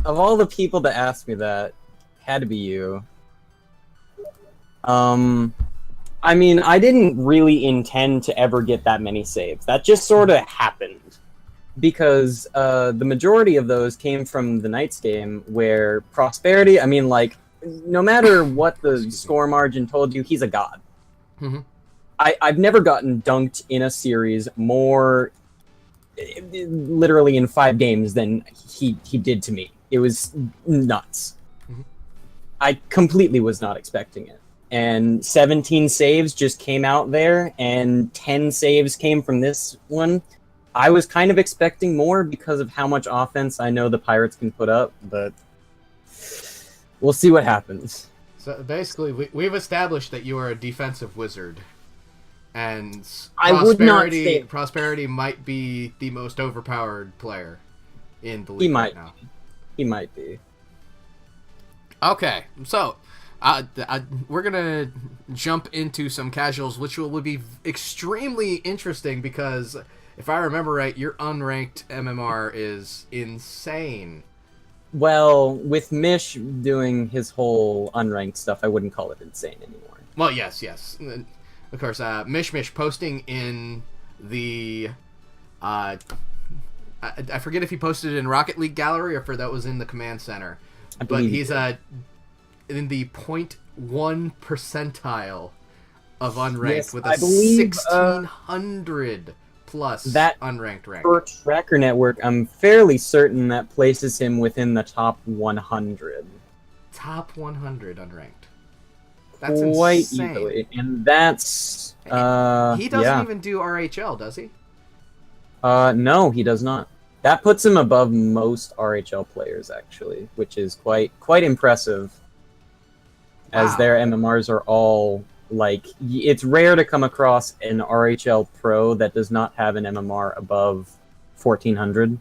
Of all the people to ask me that, had to be you. I mean, I didn't really intend to ever get that many saves. That just sort of happened. Because the majority of those came from the Knights game, where Prosperity, I mean, like, no matter what the score margin told you, he's a god. Mm-hmm. I've never gotten dunked in a series more, literally in 5 games, than he did to me. It was nuts. Mm-hmm. I completely was not expecting it. and 17 saves just came out there, and 10 saves came from this one. I was kind of expecting more because of how much offense I know the Pirates can put up, but we'll see what happens. So basically, we've established that you are a defensive wizard, and I would not say Prosperity might be the most overpowered player in the league he might right now. He might be. Okay, so we're gonna jump into some casuals, which will be extremely interesting because if I remember right, your unranked MMR is insane. Well, with Mish doing his whole unranked stuff, I wouldn't call it insane anymore. Well, yes. Of course, Mish posting in the... I forget if he posted it in Rocket League Gallery or if that was in the Command Center. But he's in the 0.1 percentile of unranked with a 1,600 plus that unranked rank. For Tracker Network, I'm fairly certain that places him within the top 100. Top 100 unranked. That's quite insane. easily, and that's he doesn't even do RHL, does he? No, he does not. That puts him above most RHL players, actually, which is quite impressive. As Wow. their MMRs are all like, it's rare to come across an RHL pro that does not have an MMR above 1,400.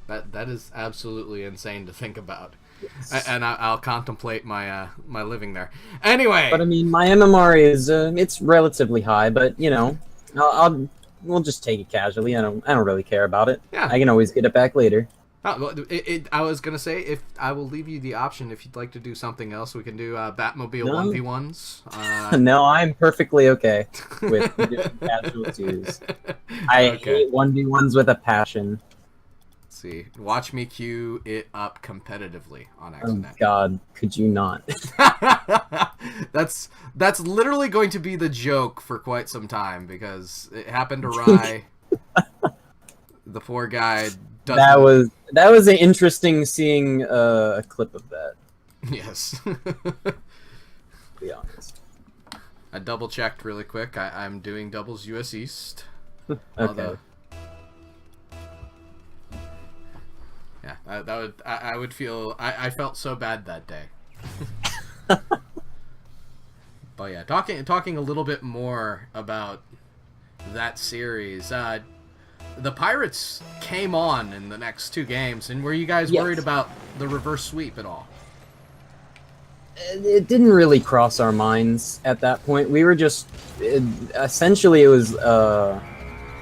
That is absolutely insane to think about. Yes. And I'll contemplate my my living there. Anyway, But I mean, my MMR is it's relatively high, but you know, we'll just take it casually. I don't really care about it. Yeah. I can always get it back later. I was gonna say, if I will leave you the option, if you'd like to do something else, we can do Batmobile No. 1v1s. No, I'm perfectly okay with doing casualties. I hate 1v1s with a passion. Let's see, watch me queue it up competitively on Oh accident. God, could you not? That's literally going to be the joke for quite some time because it happened to Rye. The poor guy doesn't... That was an interesting seeing a clip of that. Yes. To be honest. I double checked really quick. I'm doing doubles US East. Okay. Although, yeah, I would feel I felt so bad that day. But yeah, talking a little bit more about that series. The Pirates came on in the next two games, and were you guys worried about the reverse sweep at all? It didn't really cross our minds at that point. We were just essentially it was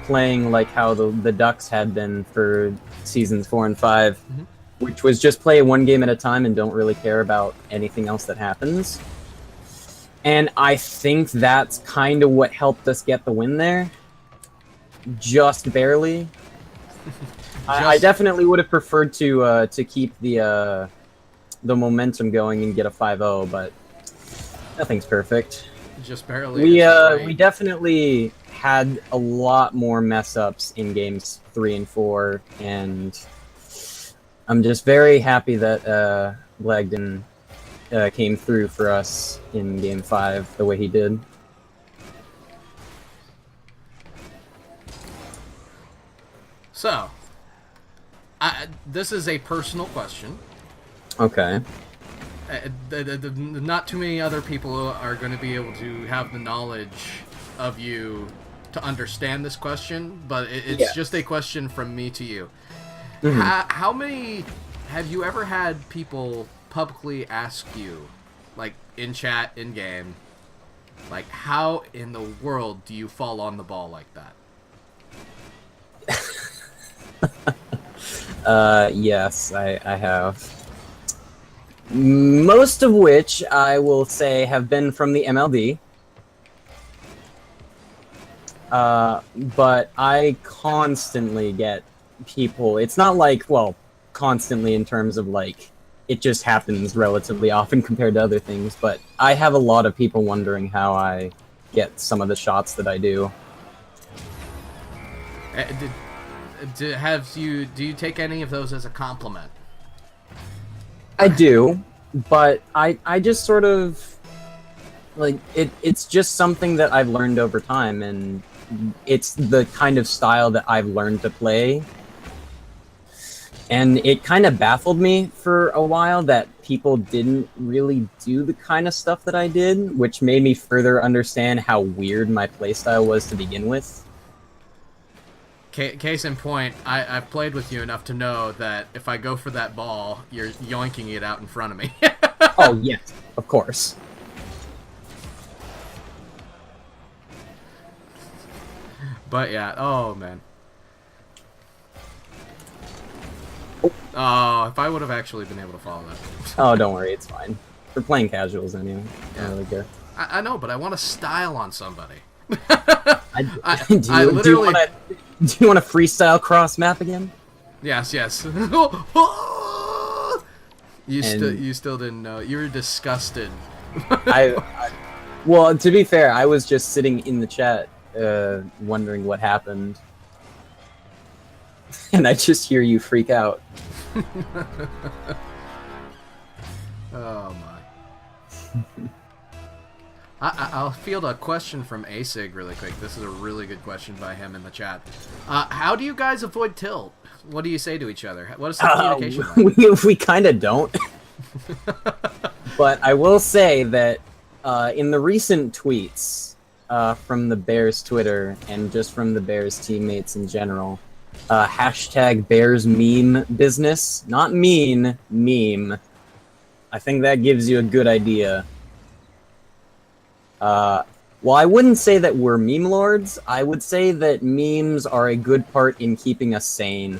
playing like how the Ducks had been for seasons 4 and 5, which was just play one game at a time and don't really care about anything else that happens. And I think that's kind of what helped us get the win there. Just barely. I definitely would have preferred to keep the momentum going and get a 5-0, but nothing's perfect. Just barely. We definitely had a lot more mess ups in games 3 and 4, and I'm just very happy that Blagden came through for us in game 5 the way he did. So, this is a personal question. Okay. Not too many other people are going to be able to have the knowledge of you to understand this question, but it's just a question from me to you. How many have you ever had people publicly ask you, like in chat, in game, like, how in the world do you fall on the ball like that? Yes, I have. Most of which, I will say, have been from the MLD. But I constantly get people... It's not like, well, constantly in terms of, like, it just happens relatively often compared to other things, but I have a lot of people wondering how I get some of the shots that I do. Do you take any of those as a compliment? I do, but I just sort of like it's just something that I've learned over time, and it's the kind of style that I've learned to play. And it kind of baffled me for a while that people didn't really do the kind of stuff that I did, which made me further understand how weird my playstyle was to begin with. Case in point, I've played with you enough to know that if I go for that ball, you're yoinking it out in front of me. Oh, yes, of course. But yeah, oh man. Oh, if I would have actually been able to follow that. Oh, don't worry, it's fine. We're playing casuals anyway. I don't really care. I know, but I want to style on somebody. Do you want to freestyle cross map again? Yes, yes. You still didn't know. You were disgusted. Well, to be fair, I was just sitting in the chat, wondering what happened, and I just hear you freak out. Oh my. I'll field a question from Asig really quick. This is a really good question by him in the chat. How do you guys avoid tilt? What do you say to each other? What is the communication like? We kind of don't. But I will say that in the recent tweets from the Bears Twitter and just from the Bears teammates in general, hashtag Bears meme business, not mean, meme. I think that gives you a good idea. Well, I wouldn't say that we're meme lords. I would say that memes are a good part in keeping us sane.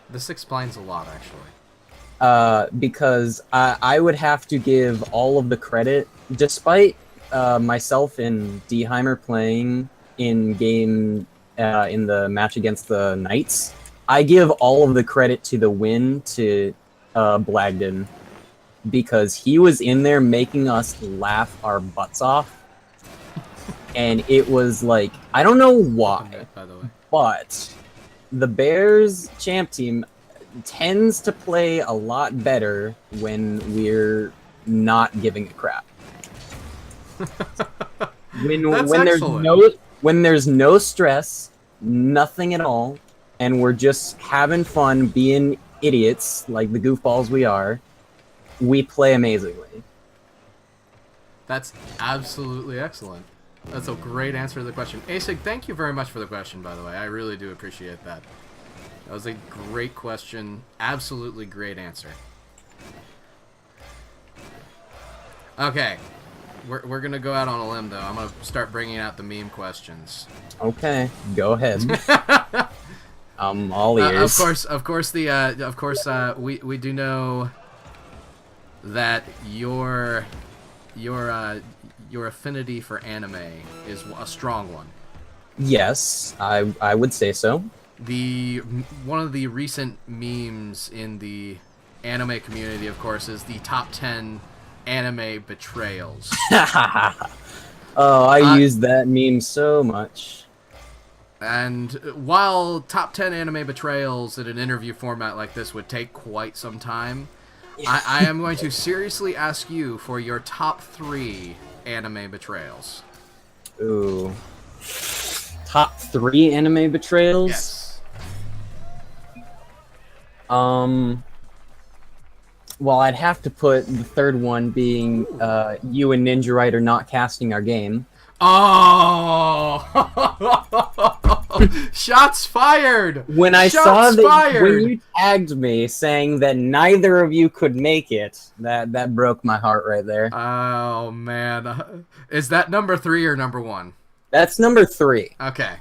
This explains a lot, actually. Because I would have to give all of the credit, despite myself and Deheimer playing in game in the match against the Knights, I give all of the credit to the win to Blagden, because he was in there making us laugh our butts off. And it was like, I don't know why, by the way, but the Bears champ team tends to play a lot better when we're not giving a crap. When there's no stress, nothing at all, and we're just having fun being idiots like the goofballs we are, we play amazingly. That's absolutely excellent. That's a great answer to the question. Asig, thank you very much for the question, by the way. I really do appreciate that. That was a great question. Absolutely great answer. Okay. We're going to go out on a limb, though. I'm going to start bringing out the meme questions. Okay. Go ahead. I'm all ears. Of course, we do know that your affinity for anime is a strong one. Yes, I would say so. One of the recent memes in the anime community, of course, is the top 10 anime betrayals. Oh, I use that meme so much. And while top 10 anime betrayals in an interview format like this would take quite some time, I am going to seriously ask you for your top 3 anime betrayals. Ooh. Top 3 anime betrayals? Yes. Well, I'd have to put the third one being you and Ninja Rider not casting our game. Oh! Shots fired! When you tagged me saying that neither of you could make it, that broke my heart right there. Oh man, is that number 3 or number 1? That's number 3. Okay.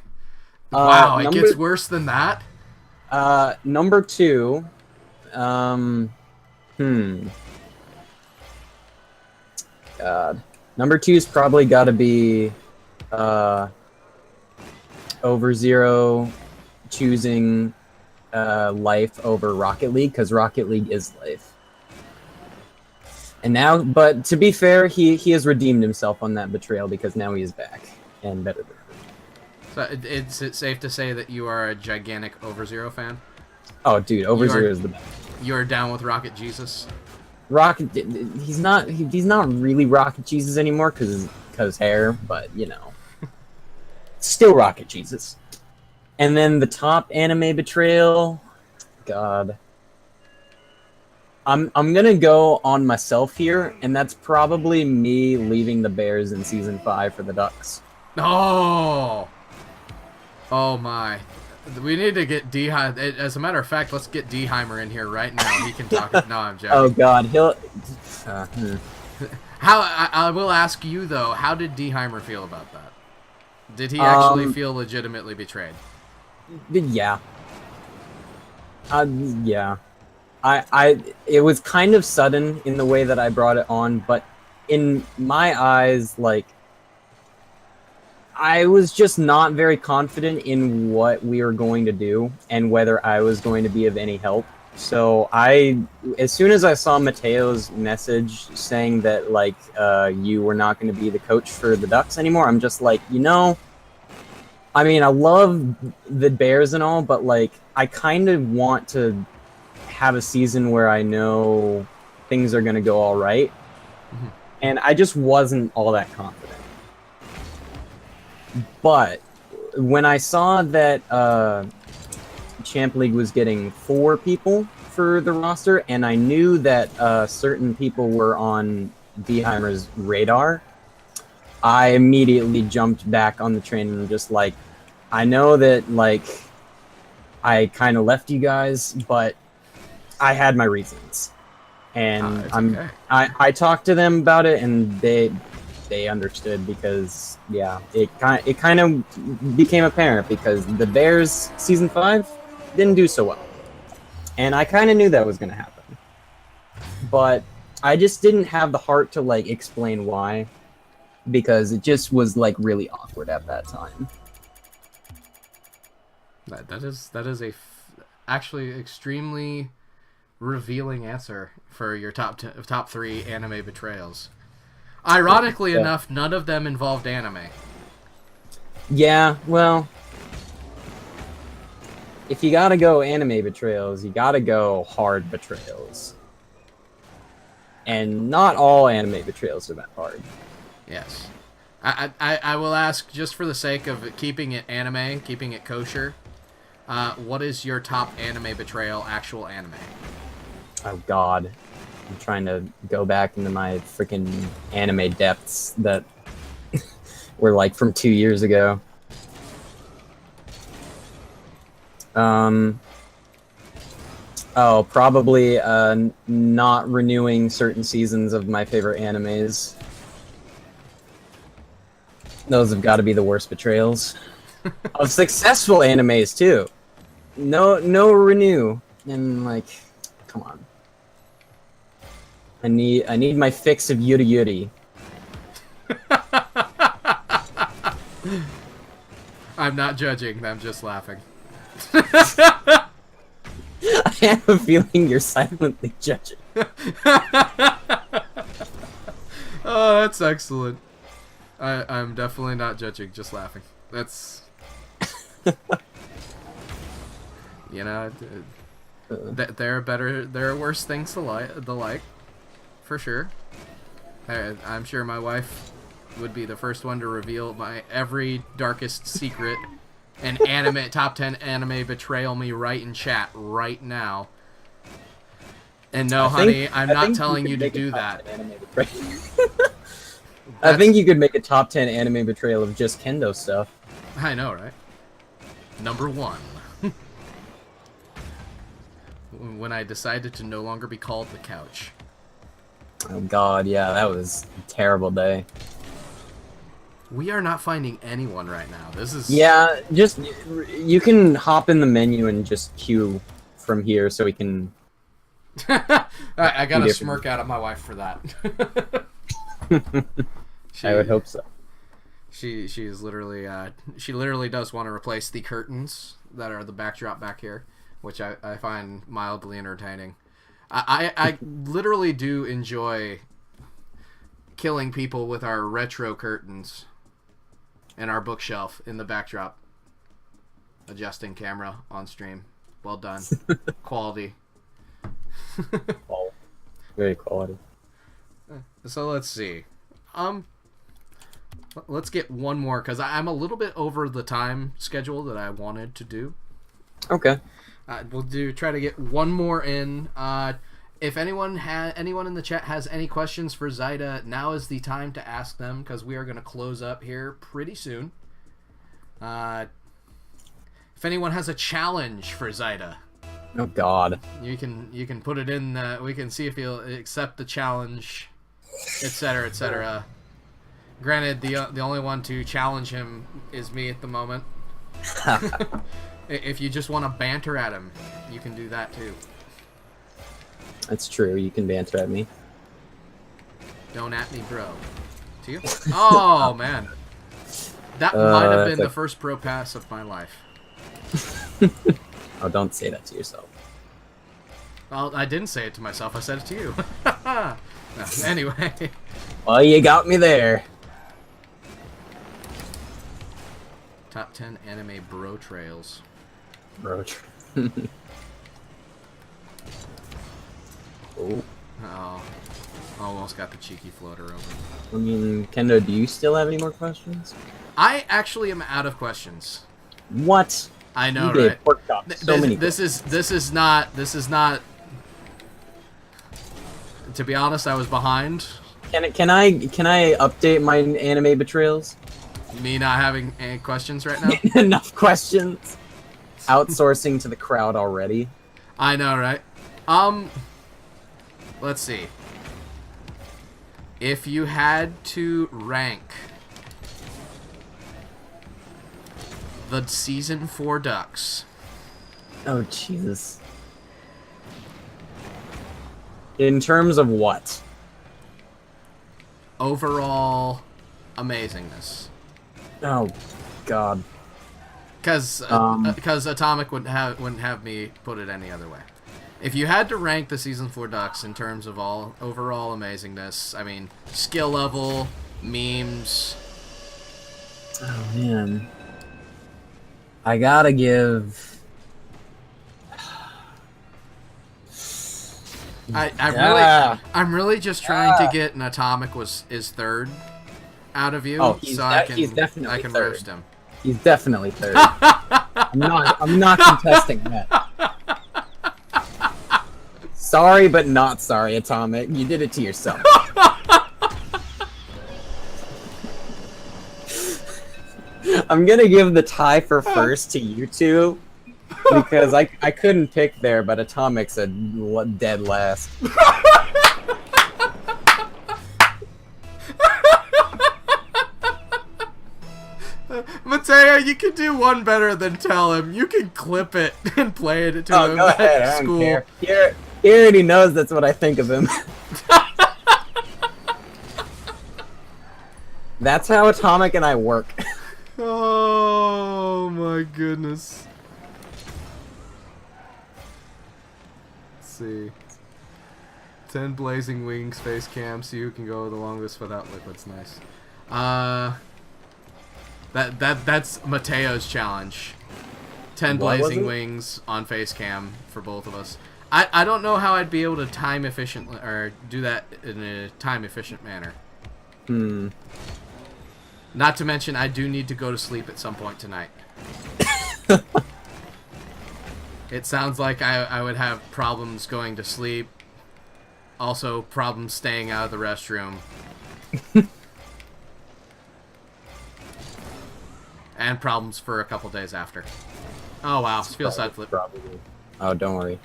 Wow, it gets worse than that. Number 2. God. Number 2's probably got to be Overzero choosing life over Rocket League, because Rocket League is life. And now, but to be fair, he has redeemed himself on that betrayal, because now he is back and better than ever. So is it safe to say that you are a gigantic Overzero fan? Oh, dude, Overzero is the best. You're down with Rocket Jesus? Rocket, he's not really Rocket Jesus anymore because hair, but you know, still Rocket Jesus. And then the top anime betrayal, God, I'm gonna go on myself here, and that's probably me leaving the Bears in season 5 for the Ducks. Oh, oh my. We need to get As a matter of fact, let's get Deheimer in here right now. He can talk. No, I'm joking. Oh God, he'll. I will ask you though. How did Deheimer feel about that? Did he actually feel legitimately betrayed? Yeah. Yeah. It was kind of sudden in the way that I brought it on, but in my eyes, like, I was just not very confident in what we were going to do and whether I was going to be of any help. So as soon as I saw Mateo's message saying that, like, you were not going to be the coach for the Ducks anymore, I'm just like, you know, I mean, I love the Bears and all, but, like, I kind of want to have a season where I know things are going to go all right. Mm-hmm. And I just wasn't all that confident. But when I saw that Champ League was getting 4 people for the roster, and I knew that certain people were on Deheimer's radar, I immediately jumped back on the train and just like, I know that, like, I kind of left you guys, but I had my reasons. And okay. I talked to them about it, and they understood because, yeah, it kind of became apparent because the Bears season 5 didn't do so well, and I kind of knew that was going to happen, but I just didn't have the heart to, like, explain why, because it just was, like, really awkward at that time. That is actually extremely revealing answer for your top 3 anime betrayals. Ironically enough, none of them involved anime. Yeah, well, if you gotta go anime betrayals, you gotta go hard betrayals. And not all anime betrayals are that hard. Yes. I will ask, just for the sake of keeping it anime, keeping it kosher, what is your top anime betrayal, actual anime? Oh God. I'm trying to go back into my freaking anime depths that were, like, from 2 years ago. Oh, probably not renewing certain seasons of my favorite animes. Those have got to be the worst betrayals. Of successful animes too. No renew. And, like, come on. I need my fix of Yuri Yuri. I'm not judging, I'm just laughing. I have a feeling you're silently judging. Oh, that's excellent. I'm definitely not judging, just laughing. That's... you know, there are worse things to like. For sure. I'm sure my wife would be the first one to reveal my every darkest secret and top 10 anime betrayal me right in chat right now. And no, honey, I'm not telling you to do that. I think you could make a top 10 anime betrayal of just kendo stuff. I know, right? Number 1. When I decided to no longer be called the couch. Oh God, yeah, that was a terrible day. We are not finding anyone right now. This is... Yeah, just... You can hop in the menu and just queue from here so we can... I got a smirk out at my wife for that. I would hope so. She's literally... she literally does want to replace the curtains that are the backdrop back here, which I find mildly entertaining. I literally do enjoy killing people with our retro curtains and our bookshelf in the backdrop. Adjusting camera on stream. Well done. Quality. Very quality. So let's see. Let's get one more because I'm a little bit over the time schedule that I wanted to do. Okay. We'll try to get one more in. If anyone in the chat has any questions for Zyta, now is the time to ask them because we are going to close up here pretty soon. If anyone has a challenge for Zyta, Oh God. you can put it in. We can see if he'll accept the challenge, etc., etc. Granted, the only one to challenge him is me at the moment. If you just want to banter at him, you can do that too. That's true. You can banter at me. Don't at me, bro. To you? Oh man, that might have been the first pro pass of my life. Oh, don't say that to yourself. Well, I didn't say it to myself. I said it to you. No, anyway. Well, you got me there. Top 10 anime bro trails. Bro. Oh. Oh, almost got the cheeky floater over. I mean, Kendo, do you still have any more questions? I actually am out of questions. What? I know, you right? Porkchop so many. This is not. To be honest, I was behind. Can I update my anime betrayals? Me not having any questions right now. Enough questions. Outsourcing to the crowd already. I know, right? Let's see. If you had to rank the season 4 ducks. Oh Jesus. In terms of what? Overall amazingness. Oh God. Because Atomic wouldn't have me put it any other way. If you had to rank the season 4 ducks in terms of overall amazingness, I mean skill level, memes. Oh man. I gotta give. I'm really just trying to get an Atomic is third out of you, he's so he's definitely I can third. roast him. He's definitely third. I'm not contesting that. Sorry, but not sorry, Atomic. You did it to yourself. I'm gonna give the tie for first to you two because I couldn't pick there, but Atomic's a dead last. Mateo, you can do one better than tell him. You can clip it and play it to him Go ahead. at I don't school. care. He already knows that's what I think of him. That's how Atomic and I work. Oh my goodness. Let's see. 10 blazing wings face cam so you can go the longest without liquids. Nice. That's Mateo's challenge. 10 What was blazing it? wings on face cam for both of us. I don't know how I'd be able to time efficiently or do that in a time efficient manner. Not to mention, I do need to go to sleep at some point tonight. It sounds like I would have problems going to sleep. Also, problems staying out of the restroom. And problems for a couple days after. Oh wow, feel side flip. Probably. Oh, don't worry.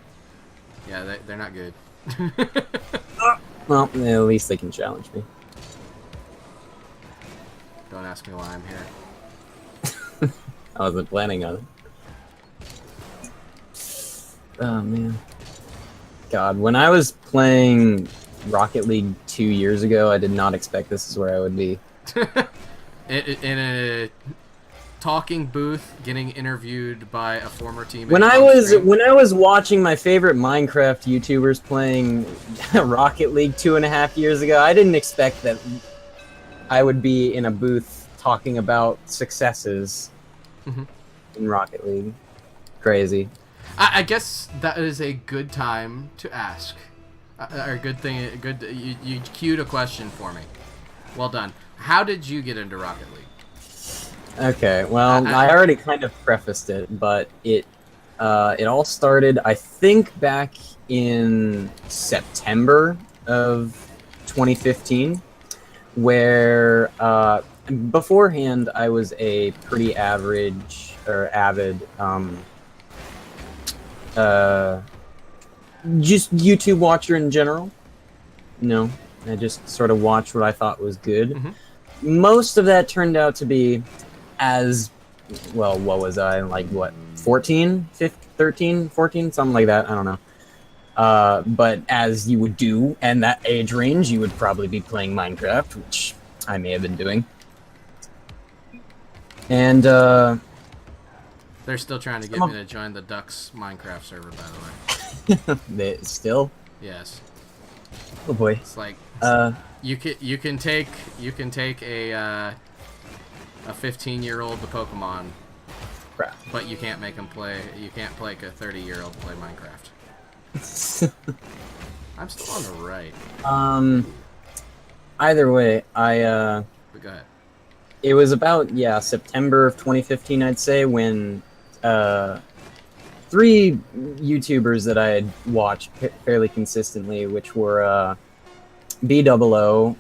Yeah, they're not good. Well, at least they can challenge me. Don't ask me why I'm here. I wasn't planning on it. Oh man. God, when I was playing Rocket League 2 years ago, I did not expect this is where I would be. In a talking booth, getting interviewed by a former teammate. When I was watching my favorite Minecraft YouTubers playing Rocket League 2.5 years ago, I didn't expect that I would be in a booth talking about successes in Rocket League. Crazy. I guess that is a good time to ask. Or good thing. Good. You queued a question for me. Well done. How did you get into Rocket League? Okay, well, I already kind of prefaced it, but it all started, I think, back in September of 2015, where beforehand I was a pretty average or avid just YouTube watcher in general. No, I just sort of watched what I thought was good. Most of that turned out to be as well, what was I, like, what, 14, 15, 13, 14, something like that, I don't know. But as you would do in that age range, you would probably be playing Minecraft, which I may have been doing. And, They're still trying to get me to join the Ducks Minecraft server, by the way. they still? Yes. Oh boy. It's like, you can take a 15-year-old to Pokemon, crap, but you can't make him play. You can't make a 30-year-old play Minecraft. I'm still on the right. Either way, but go ahead. It was about, yeah, September of 2015, I'd say, when 3 YouTubers that I had watched fairly consistently, which were B00,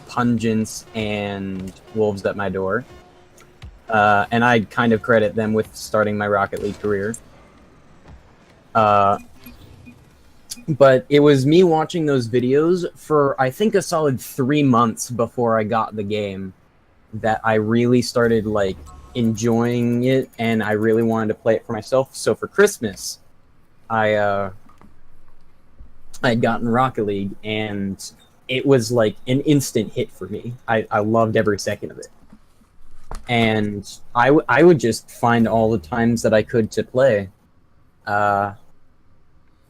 Pungence, and Wolves at My Door. And I kind of credit them with starting my Rocket League career. But it was me watching those videos for, I think, a solid 3 months before I got the game that I really started, like, enjoying it, and I really wanted to play it for myself. So for Christmas, I'd gotten Rocket League, and it was like an instant hit for me. I loved every second of it. And I would just find all the times that I could to play.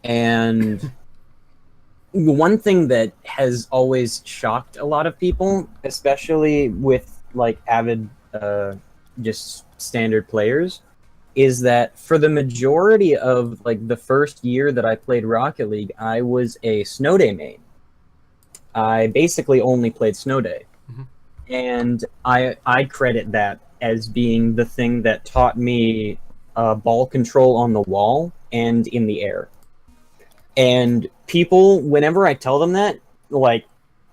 And one thing that has always shocked a lot of people, especially with, like, avid, just standard players, is that for the majority of, like, the first year that I played Rocket League, I was a Snow Day main. I basically only played Snow Day. And I credit that as being the thing that taught me ball control on the wall and in the air. And people, whenever I tell them that, like,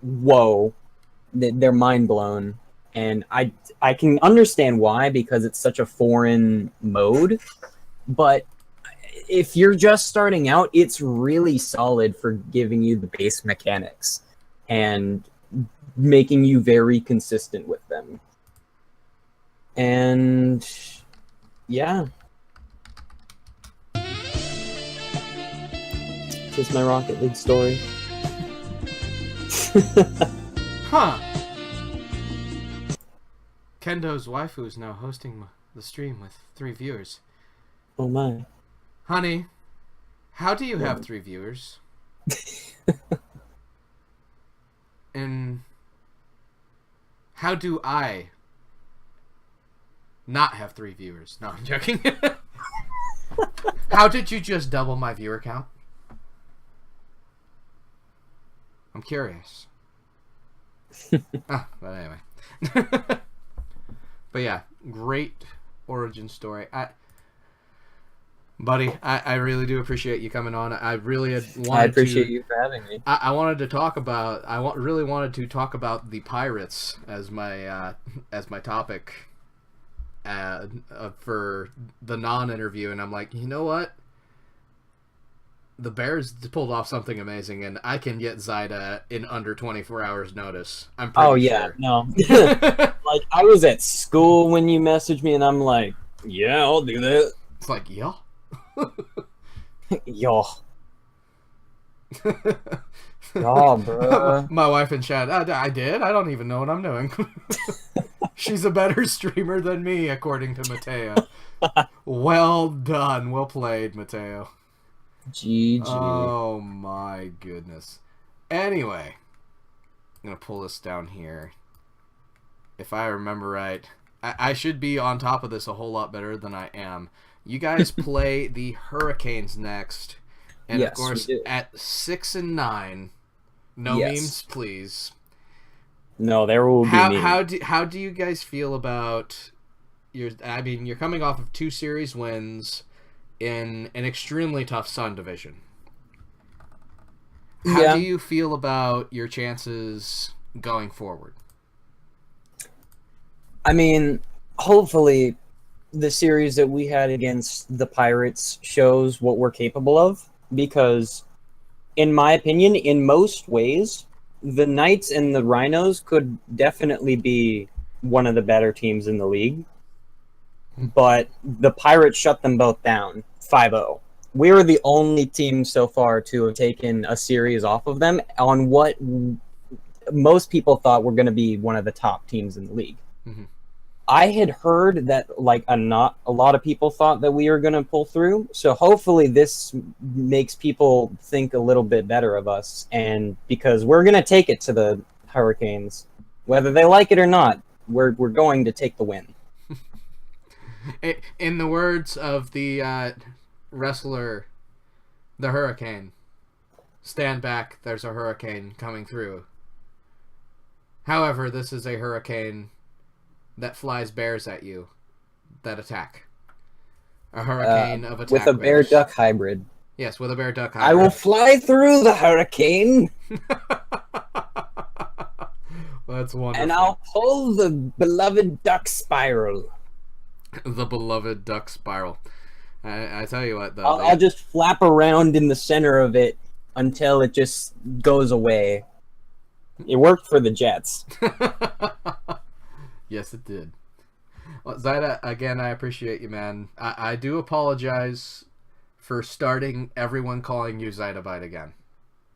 whoa, they're mind blown. And I can understand why, because it's such a foreign mode. But if you're just starting out, it's really solid for giving you the base mechanics and making you very consistent with them. And yeah. This is my Rocket League story. Huh. Kendo's waifu is now hosting the stream with 3 viewers. Oh my. Honey, how do you have 3 viewers? And how do I not have 3 viewers? No, I'm joking. How did you just double my viewer count? I'm curious. But anyway. But yeah, great origin story. Buddy, I really do appreciate you coming on. I really wanted I appreciate you for having me. I wanted to talk about. Really wanted to talk about the Pirates as my topic for the non-interview, and I'm like, you know what? The Bears pulled off something amazing, and I can get Zyta in under 24 hours notice. I'm pretty sure. No. Like, I was at school when you messaged me, and I'm like, yeah, I'll do that. It's like, yeah. Yo. Yo, bro. My wife in chat, I did? I don't even know what I'm doing. She's a better streamer than me, according to Mateo. Well done. Well played, Mateo. GG. Oh my goodness. Anyway, I'm going to pull this down here. If I remember right, I should be on top of this a whole lot better than I am. You guys play the Hurricanes next, and Yes, of course we do. at 6-9. No Yes. memes, please. No, there will be memes. How do you guys feel about your? I mean, you're coming off of 2 series wins in an extremely tough Sun division. How do you feel about your chances going forward? I mean, hopefully, the series that we had against the Pirates shows what we're capable of, because, in my opinion, in most ways, the Knights and the Rhinos could definitely be one of the better teams in the league. But the Pirates shut them both down 5-0. We were the only team so far to have taken a series off of them on what most people thought were going to be one of the top teams in the league. Mm-hmm. I had heard that not a lot of people thought that we were going to pull through. So hopefully this makes people think a little bit better of us, and because we're going to take it to the Hurricanes, whether they like it or not, we're going to take the win. In the words of the wrestler, the Hurricane, stand back, there's a hurricane coming through. However, this is a hurricane that flies bears at you that attack. A hurricane of attack with a bears. bear-duck hybrid. Yes, with a bear-duck hybrid. I will fly through the hurricane. That's wonderful. And I'll pull the beloved duck spiral. The beloved duck spiral. I tell you what, though. I'll just flap around in the center of it until it just goes away. It worked for the Jets. Yes, it did. Well, Zyta, again, I appreciate you, man. I do apologize for starting everyone calling you Zyta Bite again.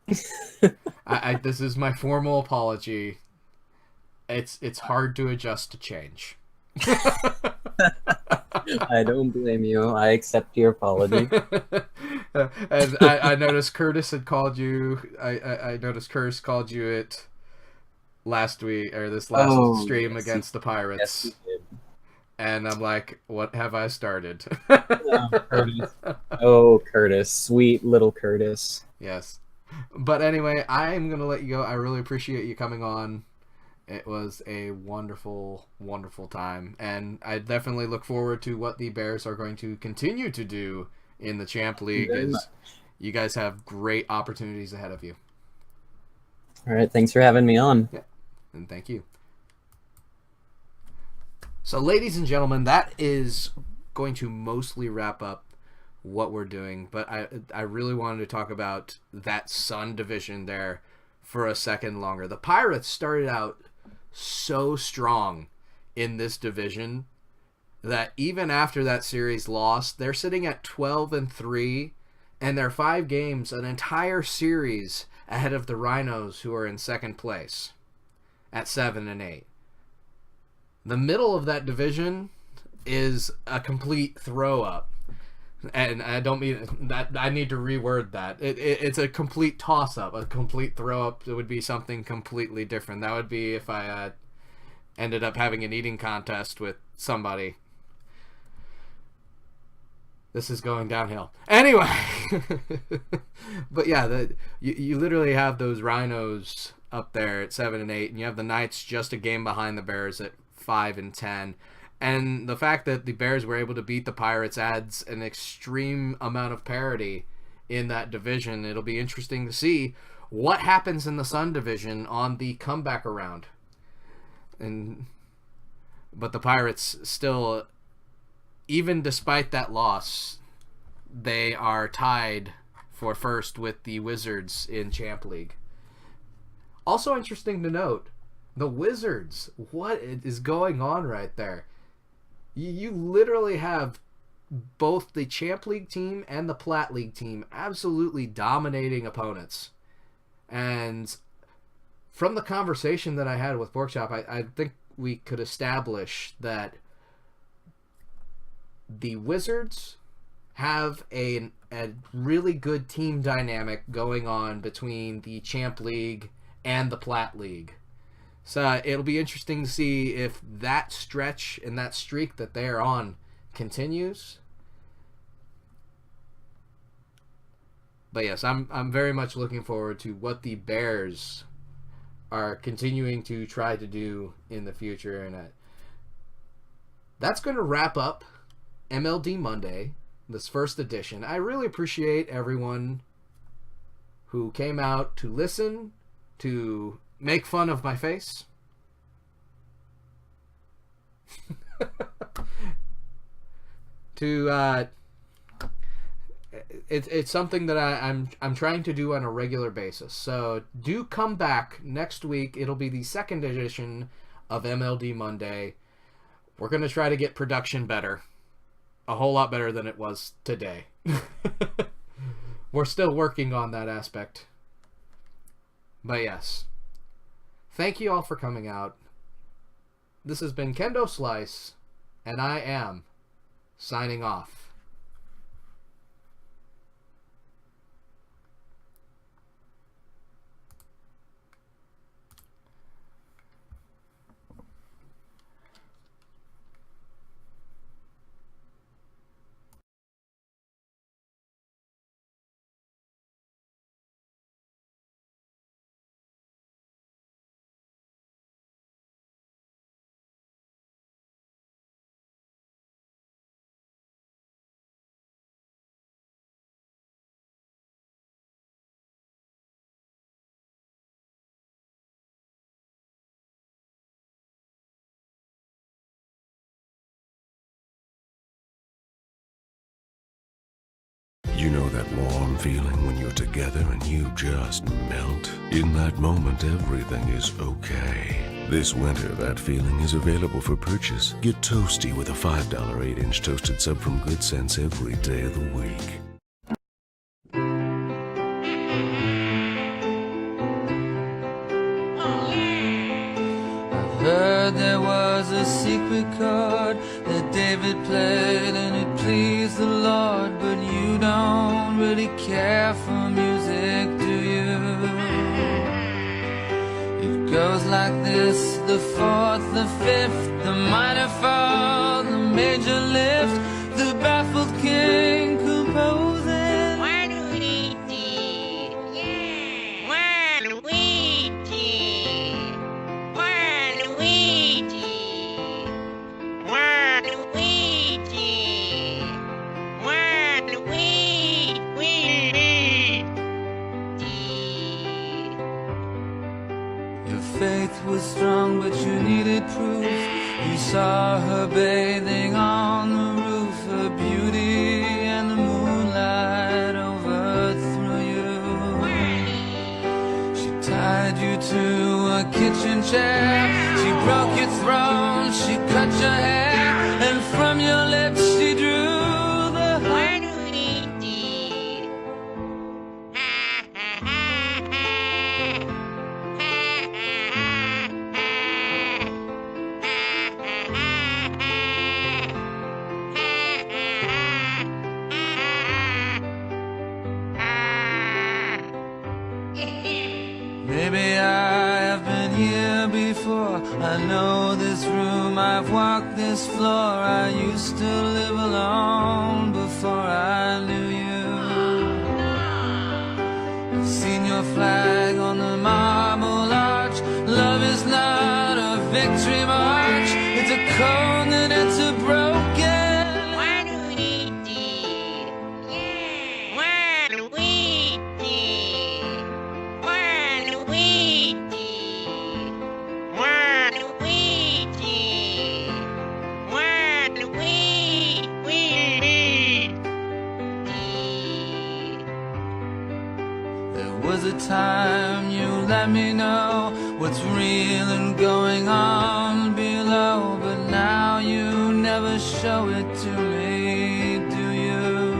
This is my formal apology. It's hard to adjust to change. I don't blame you. I accept your apology. And I noticed Curtis had called you. I noticed Curtis called you it last week, or this last stream against the Pirates. Yes, he did. And I'm like, what have I started? Curtis. Oh, Curtis. Sweet little Curtis. Yes. But anyway, I'm going to let you go. I really appreciate you coming on. It was a wonderful, wonderful time. And I definitely look forward to what the Bears are going to continue to do in the Champ League. You guys have great opportunities ahead of you. All right. Thanks for having me on. Yeah. And thank you. So, ladies and gentlemen, that is going to mostly wrap up what we're doing. But I really wanted to talk about that Sun division there for a second longer. The Pirates started out so strong in this division that even after that series lost, they're sitting at 12-3, and they're 5 games, an entire series ahead of the Rhinos, who are in second place at 7-8. The middle of that division is a complete throw up. And I don't mean that. I need to reword that. It's a complete toss up. A complete throw up. It would be something completely different. That would be if I ended up having an eating contest with somebody. This is going downhill. Anyway, but yeah, you literally have those Rhinos up there at 7-8, and you have the Knights just a game behind the Bears at 5-10. And the fact that the Bears were able to beat the Pirates adds an extreme amount of parity in that division. It'll be interesting to see what happens in the Sun division on the comeback around. But the Pirates still, even despite that loss, they are tied for first with the Wizards in Champ League. Also interesting to note, the Wizards, what is going on right there? You literally have both the Champ League team and the Plat League team absolutely dominating opponents. And from the conversation that I had with Porkchop, I think we could establish that the Wizards have a really good team dynamic going on between the Champ League and the Plat League. So it'll be interesting to see if that stretch and that streak that they're on continues. But yes, I'm very much looking forward to what the Bears are continuing to try to do in the future, and that's going to wrap up MLD Monday, this first edition. I really appreciate everyone who came out to listen, to make fun of my face. It's something that I'm trying to do on a regular basis. So do come back next week. It'll be the second edition of MLD Monday. We're gonna try to get production better, a whole lot better than it was today. We're still working on that aspect. But yes, thank you all for coming out. This has been Kendo Slice, and I am signing off. You know that warm feeling when you're together and you just melt? In that moment, everything is okay. This winter, that feeling is available for purchase. Get toasty with a $5 8-inch toasted sub from Good Sense every day of the week. Heard there was a secret chord that David played and it pleased the Lord, but you don't really care for music, do you? It goes like this: the fourth, the fifth, the minor fall, the major lift, the baffled king composing. Faith was strong, but you needed proof. You saw her bathing on the roof, her beauty and the moonlight overthrew you. She tied you to a kitchen chair, she broke your throne, she cut your hair, and from your lips she drew the Maybe I have been here before. I know this room, I've walked this floor. I used to live alone before I knew you. I've seen your flag on the marble arch. Love is not a victory march, it's a code and it's a broken. Was a time you let me know what's real and going on below, but now you never show it to me, do you?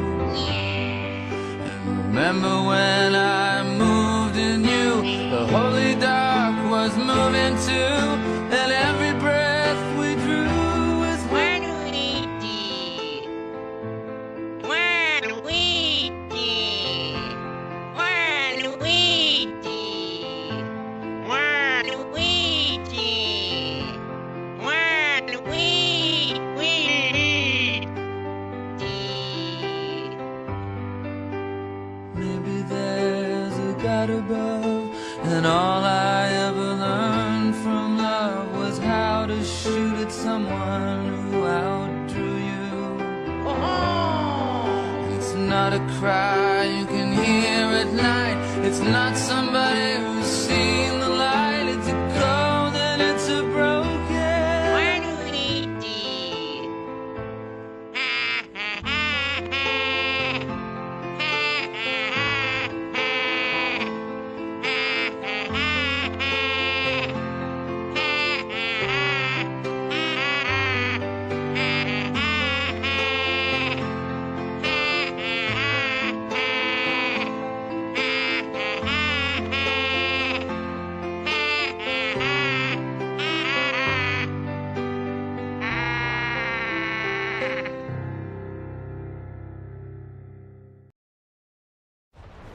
And remember when I moved in you, the holy dark was moving too, and every breath we drew was above. And all I ever learned from love was how to shoot at someone who outdrew you. It's not a cry you can hear at night. It's not somebody who's seen the light. It's a cold and it's a broken.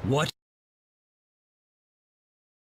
What?